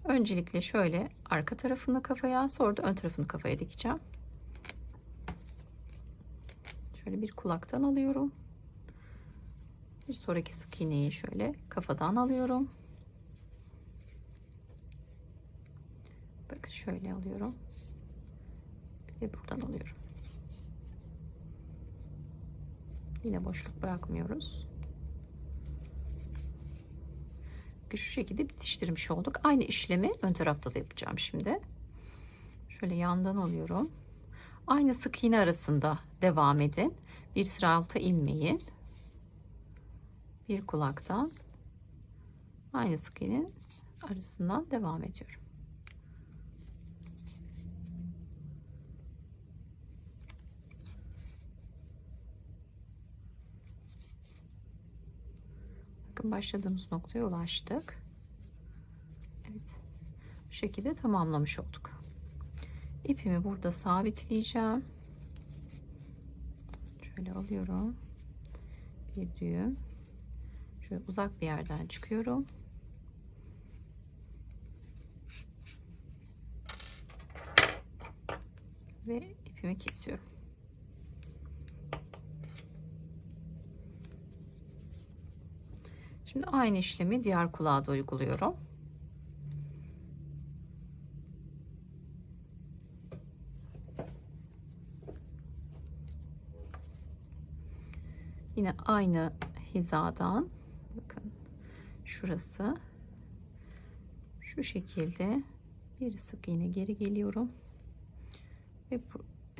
öncelikle şöyle arka tarafını kafaya, sonra da ön tarafını kafaya dikeceğim. Şöyle bir kulaktan alıyorum. Bir sonraki sık iğneyi şöyle kafadan alıyorum. Bakın şöyle alıyorum. Bir de buradan alıyorum. Yine boşluk bırakmıyoruz. Şu şekilde bitiştirmiş olduk. Aynı işlemi ön tarafta da yapacağım şimdi. Şöyle yandan alıyorum. Aynı sık iğne arasında devam edin. Bir sıra alta inmeyin. Bir kulaktan aynı sık iğne arasından devam ediyorum. Bakın başladığımız noktaya ulaştık. Evet. Bu şekilde tamamlamış olduk. İpimi burada sabitleyeceğim. Şöyle alıyorum. Bir düğüm. Şöyle uzak bir yerden çıkıyorum. Ve ipimi kesiyorum. Şimdi aynı işlemi diğer kulağa da uyguluyorum. Yine aynı hizadan bakın şurası şu şekilde bir sık iğne geri geliyorum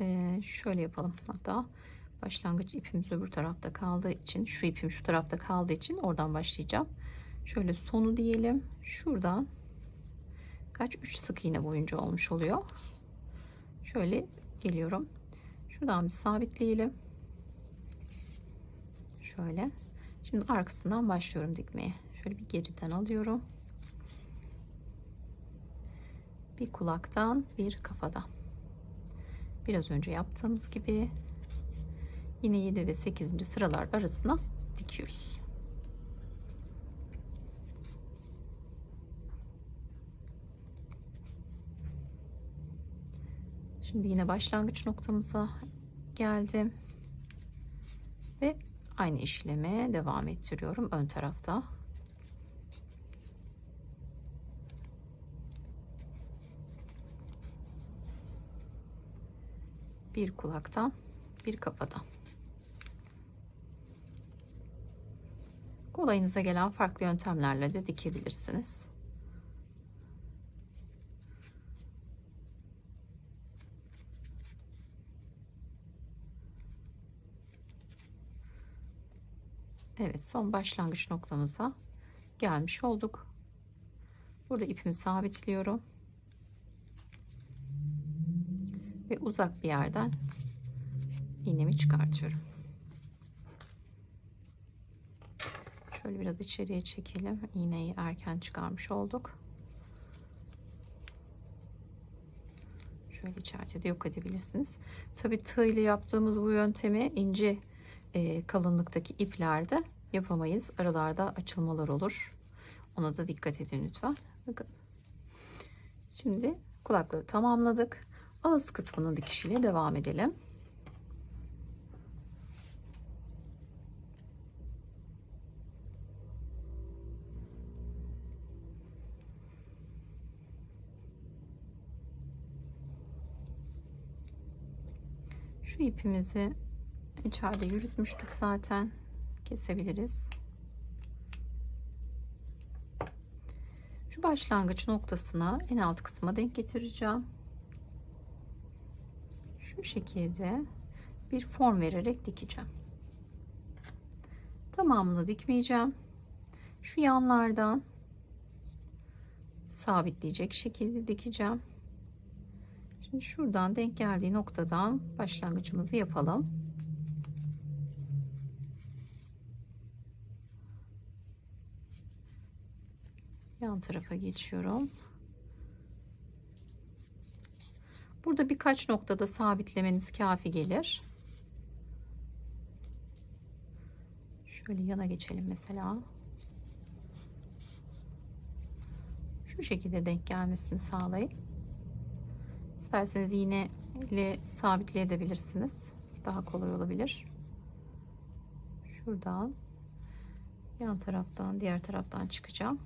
ve şöyle yapalım. Hatta başlangıç ipimiz öbür tarafta kaldığı için, şu ipim şu tarafta kaldığı için oradan başlayacağım. Şöyle sonu diyelim. Şuradan kaç 3 sık iğne boyunca olmuş oluyor. Şöyle geliyorum. Şuradan bir sabitleyelim. Şöyle. Şimdi arkasından başlıyorum dikmeye. Şöyle bir geriden alıyorum. Bir kulaktan, bir kafadan. Biraz önce yaptığımız gibi yine 7 ve 8. sıralar arasına dikiyoruz. Şimdi yine başlangıç noktamıza geldim ve aynı işleme devam ettiriyorum ön tarafta. Bir kulaktan, bir kafadan. Kolayınıza gelen farklı yöntemlerle de dikebilirsiniz. Evet, son başlangıç noktamıza gelmiş olduk. Burada ipimi sabitliyorum. Ve uzak bir yerden iğnemi çıkartıyorum. Şöyle biraz içeriye çekelim. İğneyi erken çıkarmış olduk. Şöyle içeride de yok edebilirsiniz. Tabii tığ ile yaptığımız bu yöntemi ince kalınlıktaki iplerde yapamayız. Aralarda açılmalar olur. Ona da dikkat edin lütfen. Bakın. Şimdi kulakları tamamladık. Ağız kısmının dikişiyle devam edelim. Şu ipimizi içeride yürütmüştük zaten. Kesebiliriz. Şu başlangıç noktasına en alt kısma denk getireceğim. Şu şekilde bir form vererek dikeceğim. Tamamını dikmeyeceğim. Şu yanlardan sabitleyecek şekilde dikeceğim. Şimdi şuradan denk geldiği noktadan başlangıcımızı yapalım. Yan tarafa geçiyorum. Burada birkaç noktada sabitlemeniz kafi gelir. Şöyle yana geçelim mesela. Şu şekilde denk gelmesini sağlayın. İsterseniz iğne ile sabitleyebilirsiniz. Daha kolay olabilir. Şuradan yan taraftan diğer taraftan çıkacağım.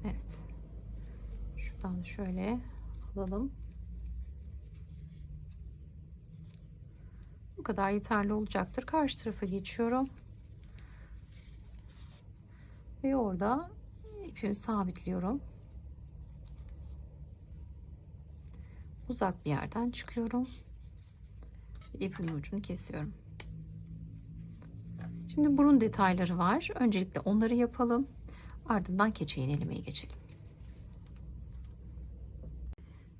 Evet. Şuradan şöyle alalım. Bu kadar yeterli olacaktır. Karşı tarafa geçiyorum. Ve orada ipimi sabitliyorum. Uzak bir yerden çıkıyorum. İpimin ucunu kesiyorum. Şimdi burun detayları var. Öncelikle onları yapalım. Ardından keçe iğnelemeye geçelim.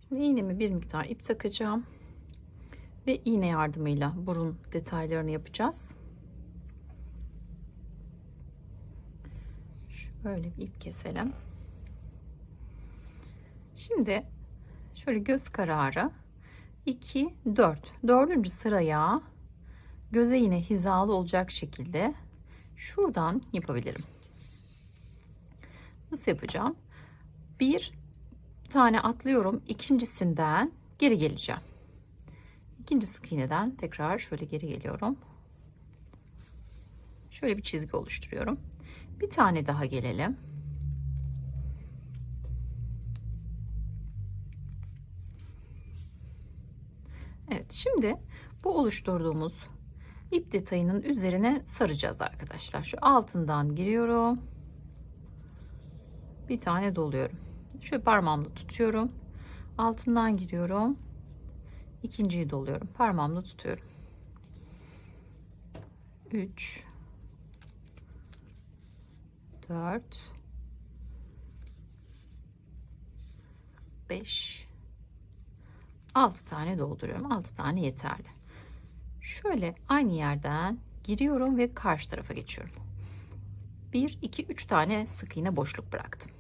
Şimdi iğnemi bir miktar ip takacağım. Ve iğne yardımıyla burun detaylarını yapacağız. Şöyle bir ip keselim. Şimdi şöyle göz kararı 2 4 dördüncü sıraya göze yine hizalı olacak şekilde şuradan yapabilirim. Nasıl yapacağım? Bir tane atlıyorum, ikincisinden geri geleceğim. İkinci sık iğneden tekrar şöyle geri geliyorum. Şöyle bir çizgi oluşturuyorum. Bir tane daha gelelim. Evet, şimdi bu oluşturduğumuz ip detayının üzerine saracağız arkadaşlar. Şu altından giriyorum. Bir tane doluyorum. Şöyle parmağımla tutuyorum. Altından giriyorum. İkinciyi doluyorum. Parmağımla tutuyorum. 3 4 5 6 tane dolduruyorum. 6 tane yeterli. Şöyle aynı yerden giriyorum ve karşı tarafa geçiyorum. 1 2 3 tane sık iğne boşluk bıraktım.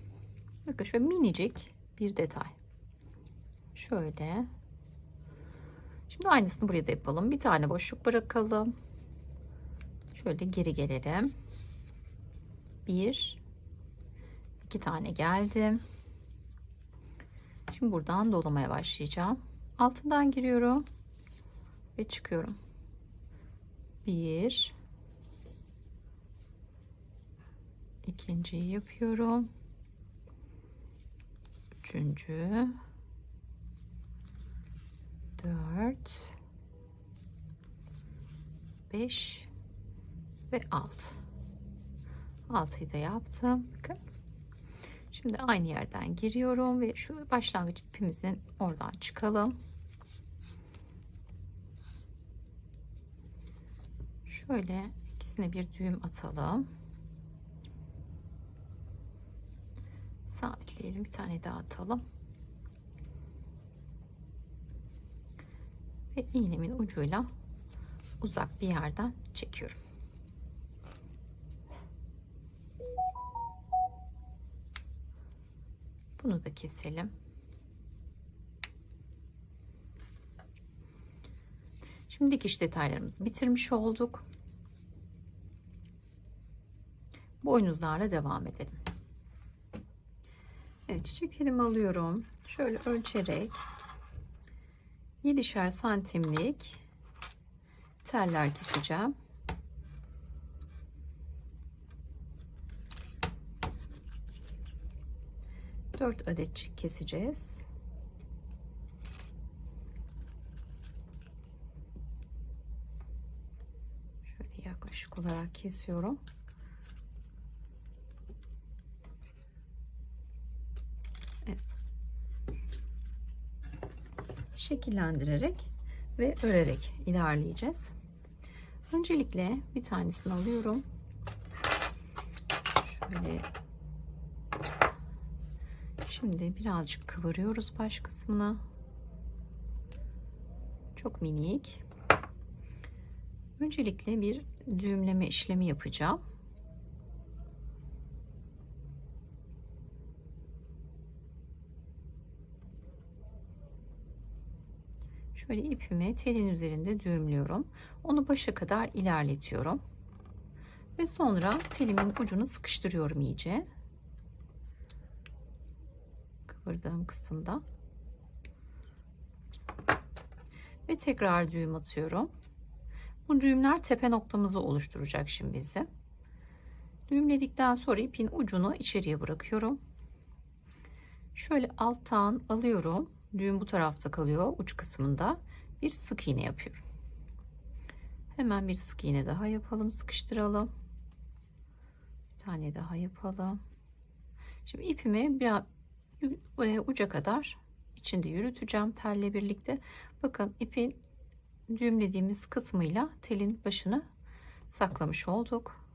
Bakın şöyle minicik bir detay. Şöyle. Şimdi aynısını buraya da yapalım. Bir tane boşluk bırakalım. Şöyle geri gelelim. 1 2 tane geldim. Şimdi buradan dolamaya başlayacağım. Altından giriyorum ve çıkıyorum. 1 ikinciyi yapıyorum. Üçüncü 4 5 ve 6. 6'yı da yaptım. Bakın. Şimdi aynı yerden giriyorum ve şu başlangıç ipimizin oradan çıkalım. Şöyle ikisine bir düğüm atalım. Sabitleyelim. Bir tane daha atalım. Ve iğnemin ucuyla uzak bir yerden çekiyorum. Bunu da keselim. Şimdi dikiş detaylarımızı bitirmiş olduk. Boynuzlarla devam edelim. Evet, çiçek telimi alıyorum. Şöyle ölçerek 7'şer santimlik teller keseceğim. Dört adet keseceğiz. Şöyle yaklaşık olarak kesiyorum. Evet. Şekillendirerek ve örerek ilerleyeceğiz. Öncelikle bir tanesini alıyorum. Şöyle Şimdi birazcık kıvırıyoruz baş kısmına. Çok minik. Öncelikle bir düğümleme işlemi yapacağım. Şöyle ipimi telin üzerinde düğümlüyorum. Onu başa kadar ilerletiyorum. Ve sonra telimin ucunu sıkıştırıyorum iyice. Kıvırdığım kısımda. Ve tekrar düğüm atıyorum. Bu düğümler tepe noktamızı oluşturacak şimdi bize. Düğümledikten sonra ipin ucunu içeriye bırakıyorum. Şöyle alttan alıyorum. Düğüm bu tarafta kalıyor, uç kısmında. Bir sık iğne yapıyorum. Hemen bir sık iğne daha yapalım, sıkıştıralım. Bir tane daha yapalım. Şimdi ipimi biraz uca kadar içinde yürüteceğim telle birlikte. Bakın ipin düğümlediğimiz kısmıyla telin başını saklamış olduk.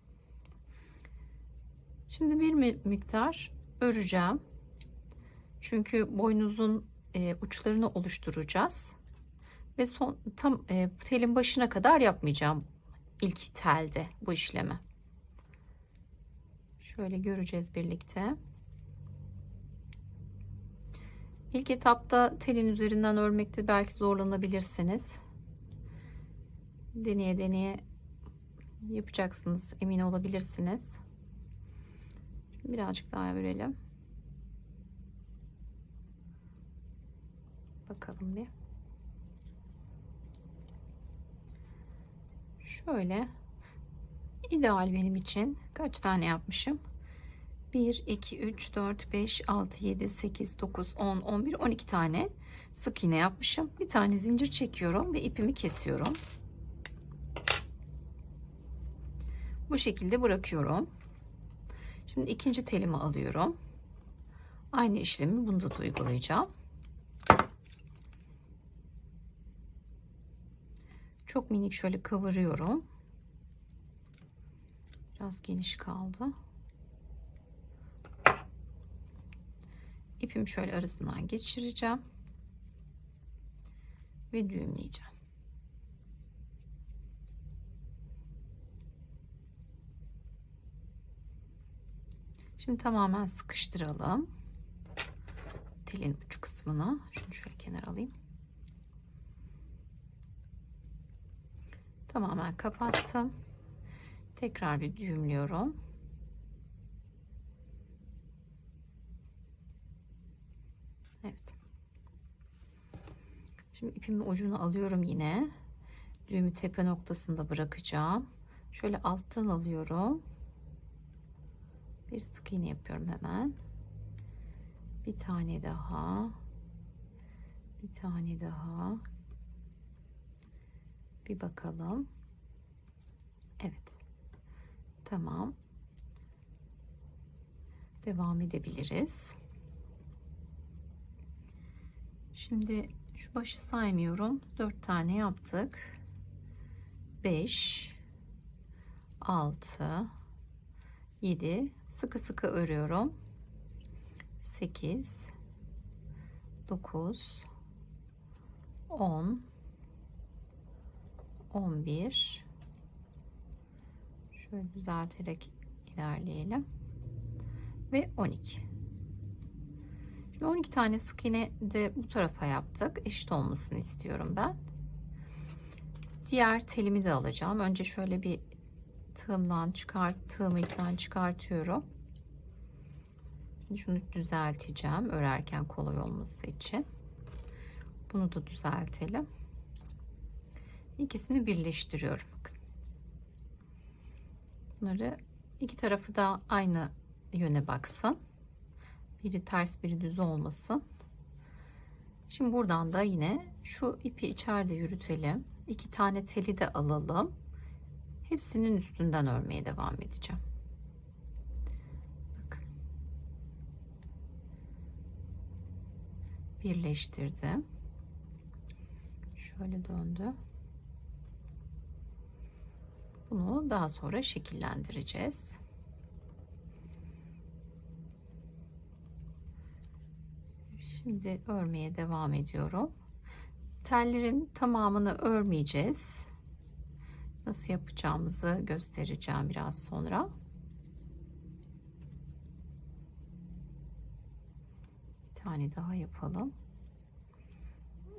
Şimdi bir miktar öreceğim. Çünkü boynuzun uçlarını oluşturacağız. Ve tam telin başına kadar yapmayacağım ilk telde bu işlemi. Şöyle göreceğiz birlikte. İlk etapta telin üzerinden örmekte belki zorlanabilirsiniz. Deneye deneye yapacaksınız, emin olabilirsiniz. Birazcık daha örelim. Bakalım bir. Şöyle ideal benim için. Kaç tane yapmışım? 1 2 3 4 5 6 7 8 9 10 11 12 tane sık iğne yapmışım. Bir tane zincir çekiyorum ve ipimi kesiyorum. Bu şekilde bırakıyorum. Şimdi ikinci telimi alıyorum. Aynı işlemi bunda da uygulayacağım. Çok minik şöyle kıvırıyorum. Biraz geniş kaldı. İpimi şöyle arasından geçireceğim. Ve düğümleyeceğim. Şimdi tamamen sıkıştıralım. Telin uç kısmına. Şunu şöyle kenara alayım. Tamamen kapattım. Tekrar bir düğümlüyorum. Evet. Şimdi ipimin ucunu alıyorum yine. Düğümü tepe noktasında bırakacağım. Şöyle alttan alıyorum. Bir sık iğne yapıyorum hemen. Bir tane daha. Bir tane daha. Bir bakalım. Evet. Tamam. Devam edebiliriz. Şimdi şu başı saymıyorum. 4 tane yaptık. 5 6 7 sıkı sıkı örüyorum. 8 9 10 11 şöyle düzelterek ilerleyelim ve 12. Şimdi 12 tane sık iğne de bu tarafa yaptık. Eşit olmasını istiyorum ben. Diğer telimi de alacağım. Önce şöyle bir tığımı ipten çıkartıyorum. Şimdi şunu düzelteceğim örerken kolay olması için. Bunu da düzeltelim. İkisini birleştiriyorum. Bakın. Bunları iki tarafı da aynı yöne baksın. Biri ters biri düz olmasın. Şimdi buradan da yine şu ipi içeride yürütelim. 2 tane teli de alalım. Hepsinin üstünden örmeye devam edeceğim. Bakın. Birleştirdim. Şöyle döndü. Bunu daha sonra şekillendireceğiz. Şimdi örmeye devam ediyorum. Tellerin tamamını örmeyeceğiz. Nasıl yapacağımızı göstereceğim biraz sonra. Bir tane daha yapalım.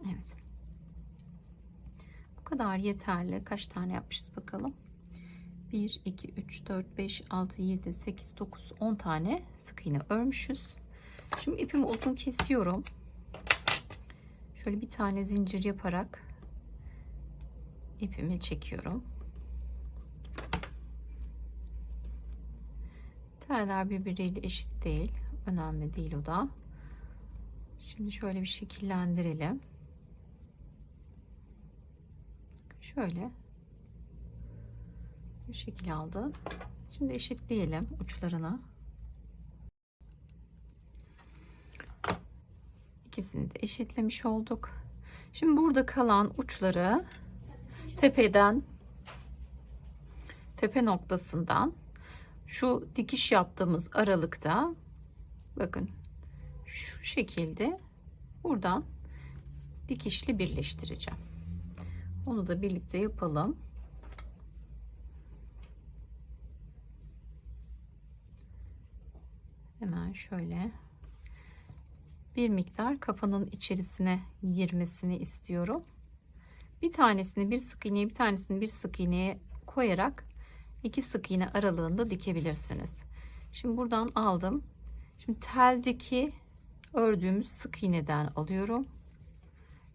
Evet. Bu kadar yeterli. Kaç tane yapmışız bakalım. 1, 2, 3, 4, 5, 6, 7, 8, 9, 10 tane sık iğne örmüşüz. Şimdi ipimi uzun kesiyorum. Şöyle bir tane zincir yaparak ipimi çekiyorum. Teller birbiriyle eşit değil. Önemli değil o da. Şimdi şöyle bir şekillendirelim. Şöyle bir şekil aldı. Şimdi eşitleyelim uçlarını. İkisini de eşitlemiş olduk. Şimdi burada kalan uçları tepeden, tepe noktasından şu dikiş yaptığımız aralıkta, bakın şu şekilde buradan dikişli birleştireceğim. Onu da birlikte yapalım. Hemen şöyle bir miktar kafanın içerisine girmesini istiyorum. Bir tanesini bir sık iğneye, bir tanesini bir sık iğneye koyarak 2 sık iğne aralığında dikebilirsiniz. Şimdi buradan aldım. Şimdi teldeki ördüğümüz sık iğneden alıyorum.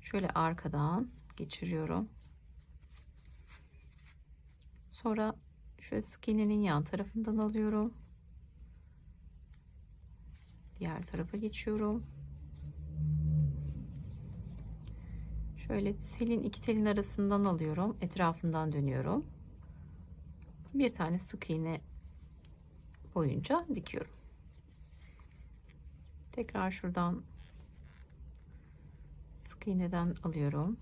Şöyle arkadan geçiriyorum. Sonra şöyle sık iğnenin yan tarafından alıyorum. Diğer tarafa geçiyorum. Şöyle telin, iki telin arasından alıyorum. Etrafından dönüyorum. Bir tane sık iğne boyunca dikiyorum. Tekrar şuradan sık iğneden alıyorum.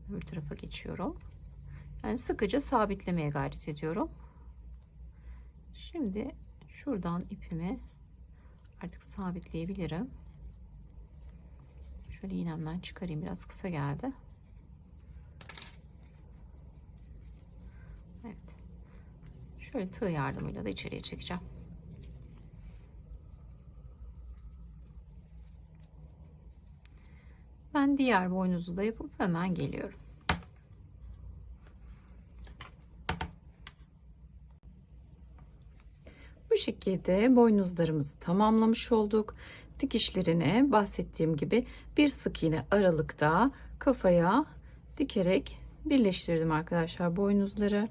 Öbür tarafa geçiyorum. Yani sıkıca sabitlemeye gayret ediyorum. Şimdi şuradan ipimi artık sabitleyebilirim. Şöyle iğnemden çıkarayım, biraz kısa geldi. Evet. Şöyle tığ yardımıyla da içeriye çekeceğim. Ben diğer boynuzu da yapıp hemen geliyorum. Bu şekilde boynuzlarımızı tamamlamış olduk. Dikişlerine bahsettiğim gibi bir sık iğne aralıkta kafaya dikerek birleştirdim arkadaşlar boynuzları.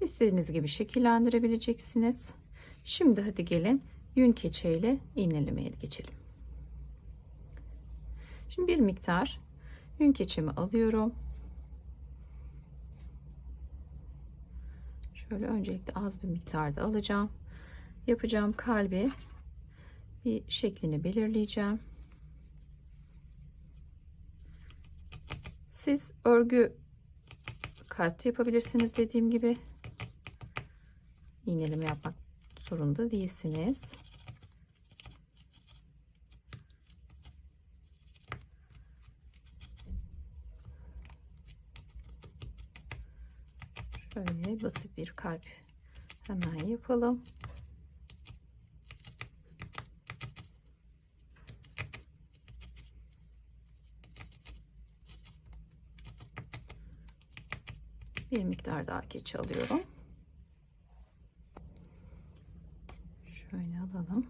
İstediğiniz gibi şekillendirebileceksiniz. Şimdi hadi gelin yün keçeyle iğnelemeye geçelim. Şimdi bir miktar yün keçemi alıyorum. Şöyle öncelikle az bir miktarda alacağım. Yapacağım kalbi bir şeklini belirleyeceğim. Siz örgü kalpte yapabilirsiniz, dediğim gibi iğneleme yapmak zorunda değilsiniz. Şöyle basit bir kalp hemen yapalım. Bir miktar daha keçi alıyorum. Şöyle alalım.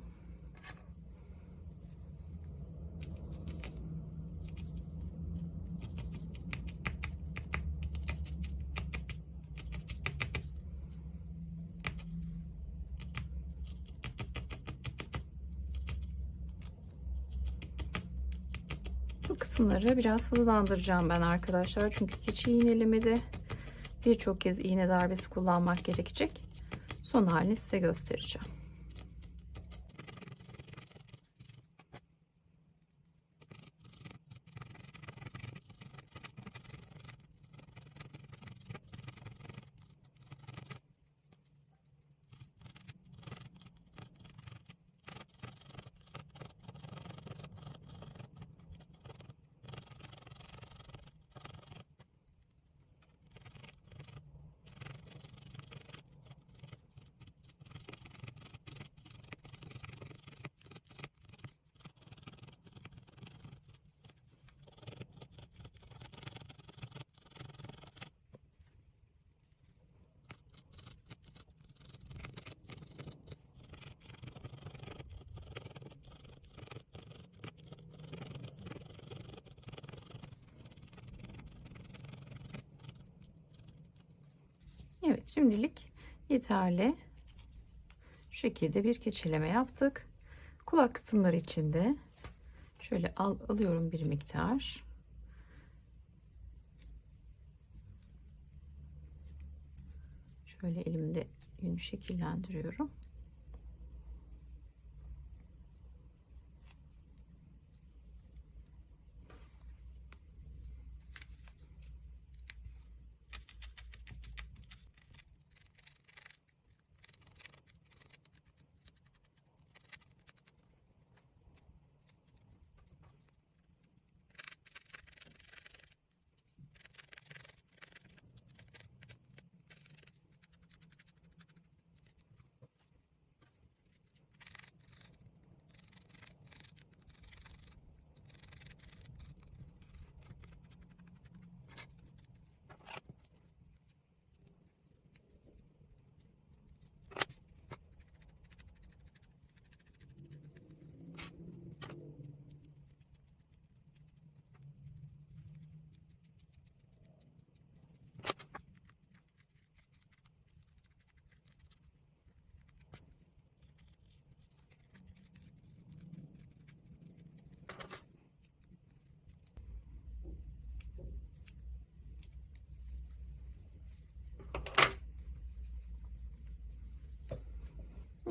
Bu kısımları biraz hızlandıracağım ben arkadaşlar. Çünkü keçi iğnelemede birçok kez iğne darbesi kullanmak gerekecek. Son halini size göstereceğim. Evet, şimdilik yeterli. Şu şekilde bir keçeleme yaptık. Kulak kısımları için de şöyle alıyorum bir miktar. Şöyle elimde yünü şekillendiriyorum.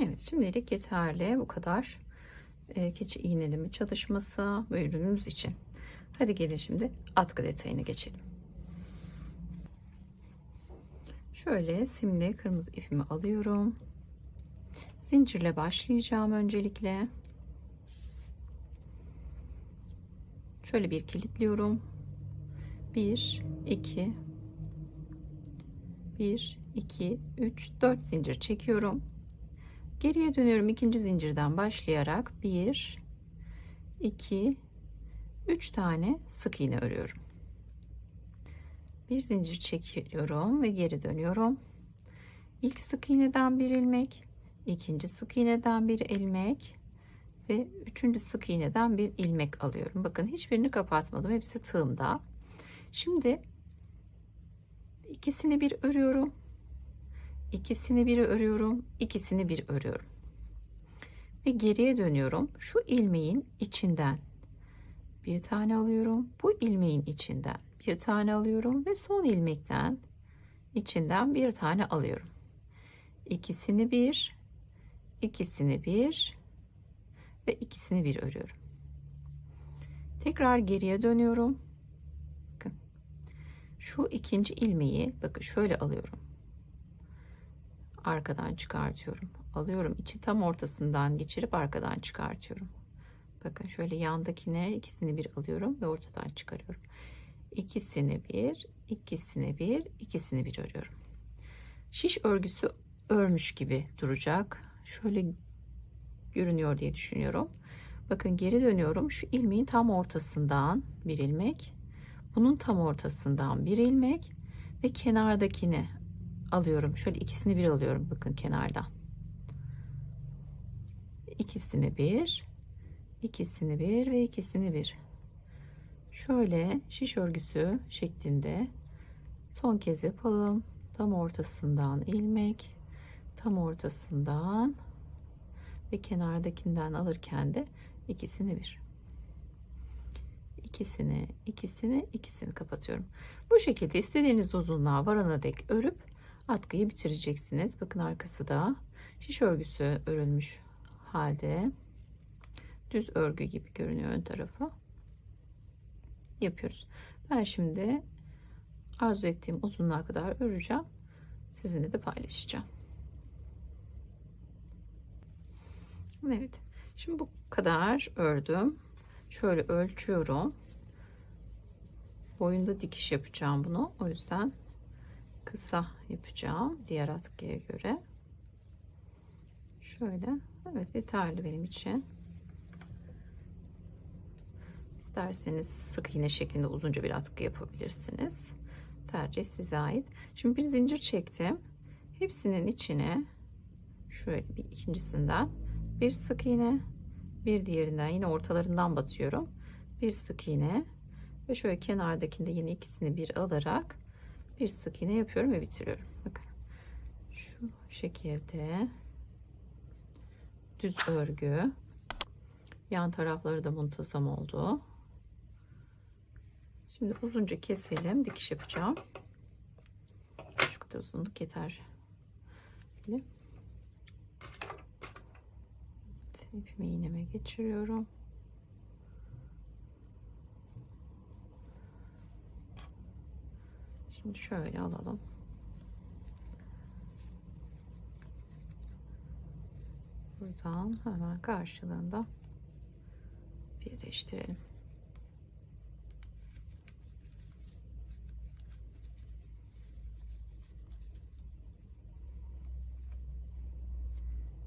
Evet, şimdilik yeterli bu kadar. Keçi iğneleme çalışması bu ürünümüz için. Hadi gelin şimdi atkı detayına geçelim. Şöyle simli kırmızı ipimi alıyorum. Zincirle başlayacağım öncelikle. Şöyle bir kilitliyorum. 1 2 1 2 3 4 zincir çekiyorum. Geriye dönüyorum, ikinci zincirden başlayarak 1 2 3 tane sık iğne örüyorum. Bir zincir çekiyorum ve geri dönüyorum. İlk sık iğneden bir ilmek, ikinci sık iğneden bir ilmek ve üçüncü sık iğneden bir ilmek alıyorum. Bakın hiçbirini kapatmadım, hepsi tığımda. Şimdi ikisini bir örüyorum, ikisini bir örüyorum, ikisini bir örüyorum ve geriye dönüyorum. Şu ilmeğin içinden bir tane alıyorum, bu ilmeğin içinden bir tane alıyorum ve son ilmekten içinden bir tane alıyorum. İkisini bir, ikisini bir ve ikisini bir örüyorum. Tekrar geriye dönüyorum. Bakın şu ikinci ilmeği bakın şöyle alıyorum. Arkadan çıkartıyorum. Alıyorum, içi tam ortasından geçirip arkadan çıkartıyorum. Bakın şöyle yandakine ikisini bir alıyorum ve ortadan çıkarıyorum. İkisini bir, ikisini bir, ikisini bir örüyorum. Şiş örgüsü örmüş gibi duracak. Şöyle görünüyor diye düşünüyorum. Bakın geri dönüyorum. Şu ilmeğin tam ortasından bir ilmek, bunun tam ortasından bir ilmek ve kenardakini alıyorum. Şöyle ikisini bir alıyorum. Bakın kenardan. İkisini bir, ikisini bir ve ikisini bir. Şöyle şiş örgüsü şeklinde son kez yapalım. Tam ortasından ilmek, tam ortasından ve kenardakinden alırken de ikisini bir. İkisini kapatıyorum. Bu şekilde istediğiniz uzunluğa varana dek örüp atkıyı bitireceksiniz. Bakın arkası da şiş örgüsü örülmüş halde. Düz örgü gibi görünüyor ön tarafı. Yapıyoruz. Ben şimdi arzu ettiğim uzunluğa kadar öreceğim. Sizinle de paylaşacağım. Evet. Şimdi bu kadar ördüm. Şöyle ölçüyorum. Boyunda dikiş yapacağım bunu. O yüzden kısa yapacağım diğer atkıya göre. Şöyle. Evet, yeterli benim için. İsterseniz sık iğne şeklinde uzunca bir atkı yapabilirsiniz. Tercih size ait. Şimdi bir zincir çektim. Hepsinin içine şöyle bir ikincisinden bir sık iğne, bir diğerinden yine ortalarından batıyorum. Bir sık iğne ve şöyle kenardakinde yine ikisini bir alarak bir sık iğne yapıyorum ve bitiriyorum. Bakın Bu şekilde düz örgü. Yan tarafları da muntazam oldu. Şimdi uzunca keselim. Dikiş yapacağım. Şu kadar uzunluk yeter. Evet, ipimi iğneme geçiriyorum. Şimdi şöyle alalım. Buradan hemen karşılığında birleştirelim.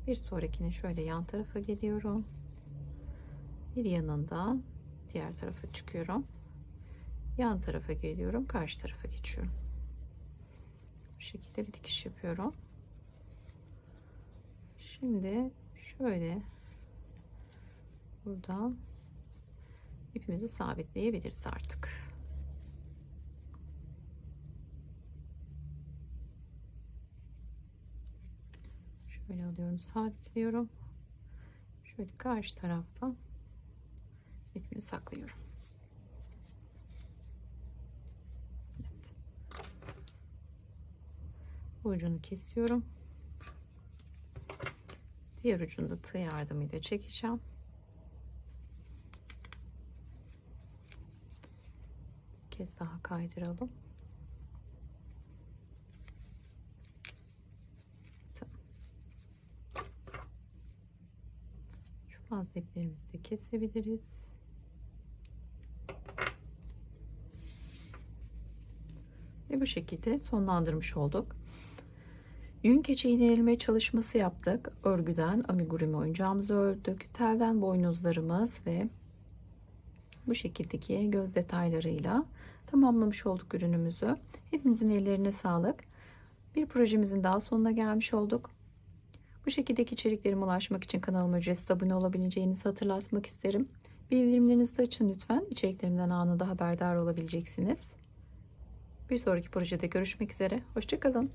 Bir sonrakine şöyle yan tarafa geliyorum. Bir yanından diğer tarafa çıkıyorum. Yan tarafa geliyorum. Karşı tarafa geçiyorum. Bu şekilde bir dikiş yapıyorum. Şimdi şöyle buradan ipimizi sabitleyebiliriz artık. Şöyle alıyorum, sabitliyorum. Şöyle karşı taraftan ipimi saklıyorum. Evet. Bu ucunu kesiyorum. Diğer ucunu da tığ yardımıyla çekeceğim. Bir kez daha kaydıralım. Şu fazla iplerimizi de kesebiliriz. Ve bu şekilde sonlandırmış olduk. Yün keçe iğneleme çalışması yaptık. Örgüden amigurumi oyuncağımızı ördük. Telden boynuzlarımız ve bu şekildeki göz detaylarıyla tamamlamış olduk ürünümüzü. Hepimizin ellerine sağlık. Bir projemizin daha sonuna gelmiş olduk. Bu şekildeki içeriklerime ulaşmak için kanalıma ücretsiz abone olabileceğinizi hatırlatmak isterim. Bildirimlerinizi de açın lütfen. İçeriklerimden anında haberdar olabileceksiniz. Bir sonraki projede görüşmek üzere. Hoşça kalın.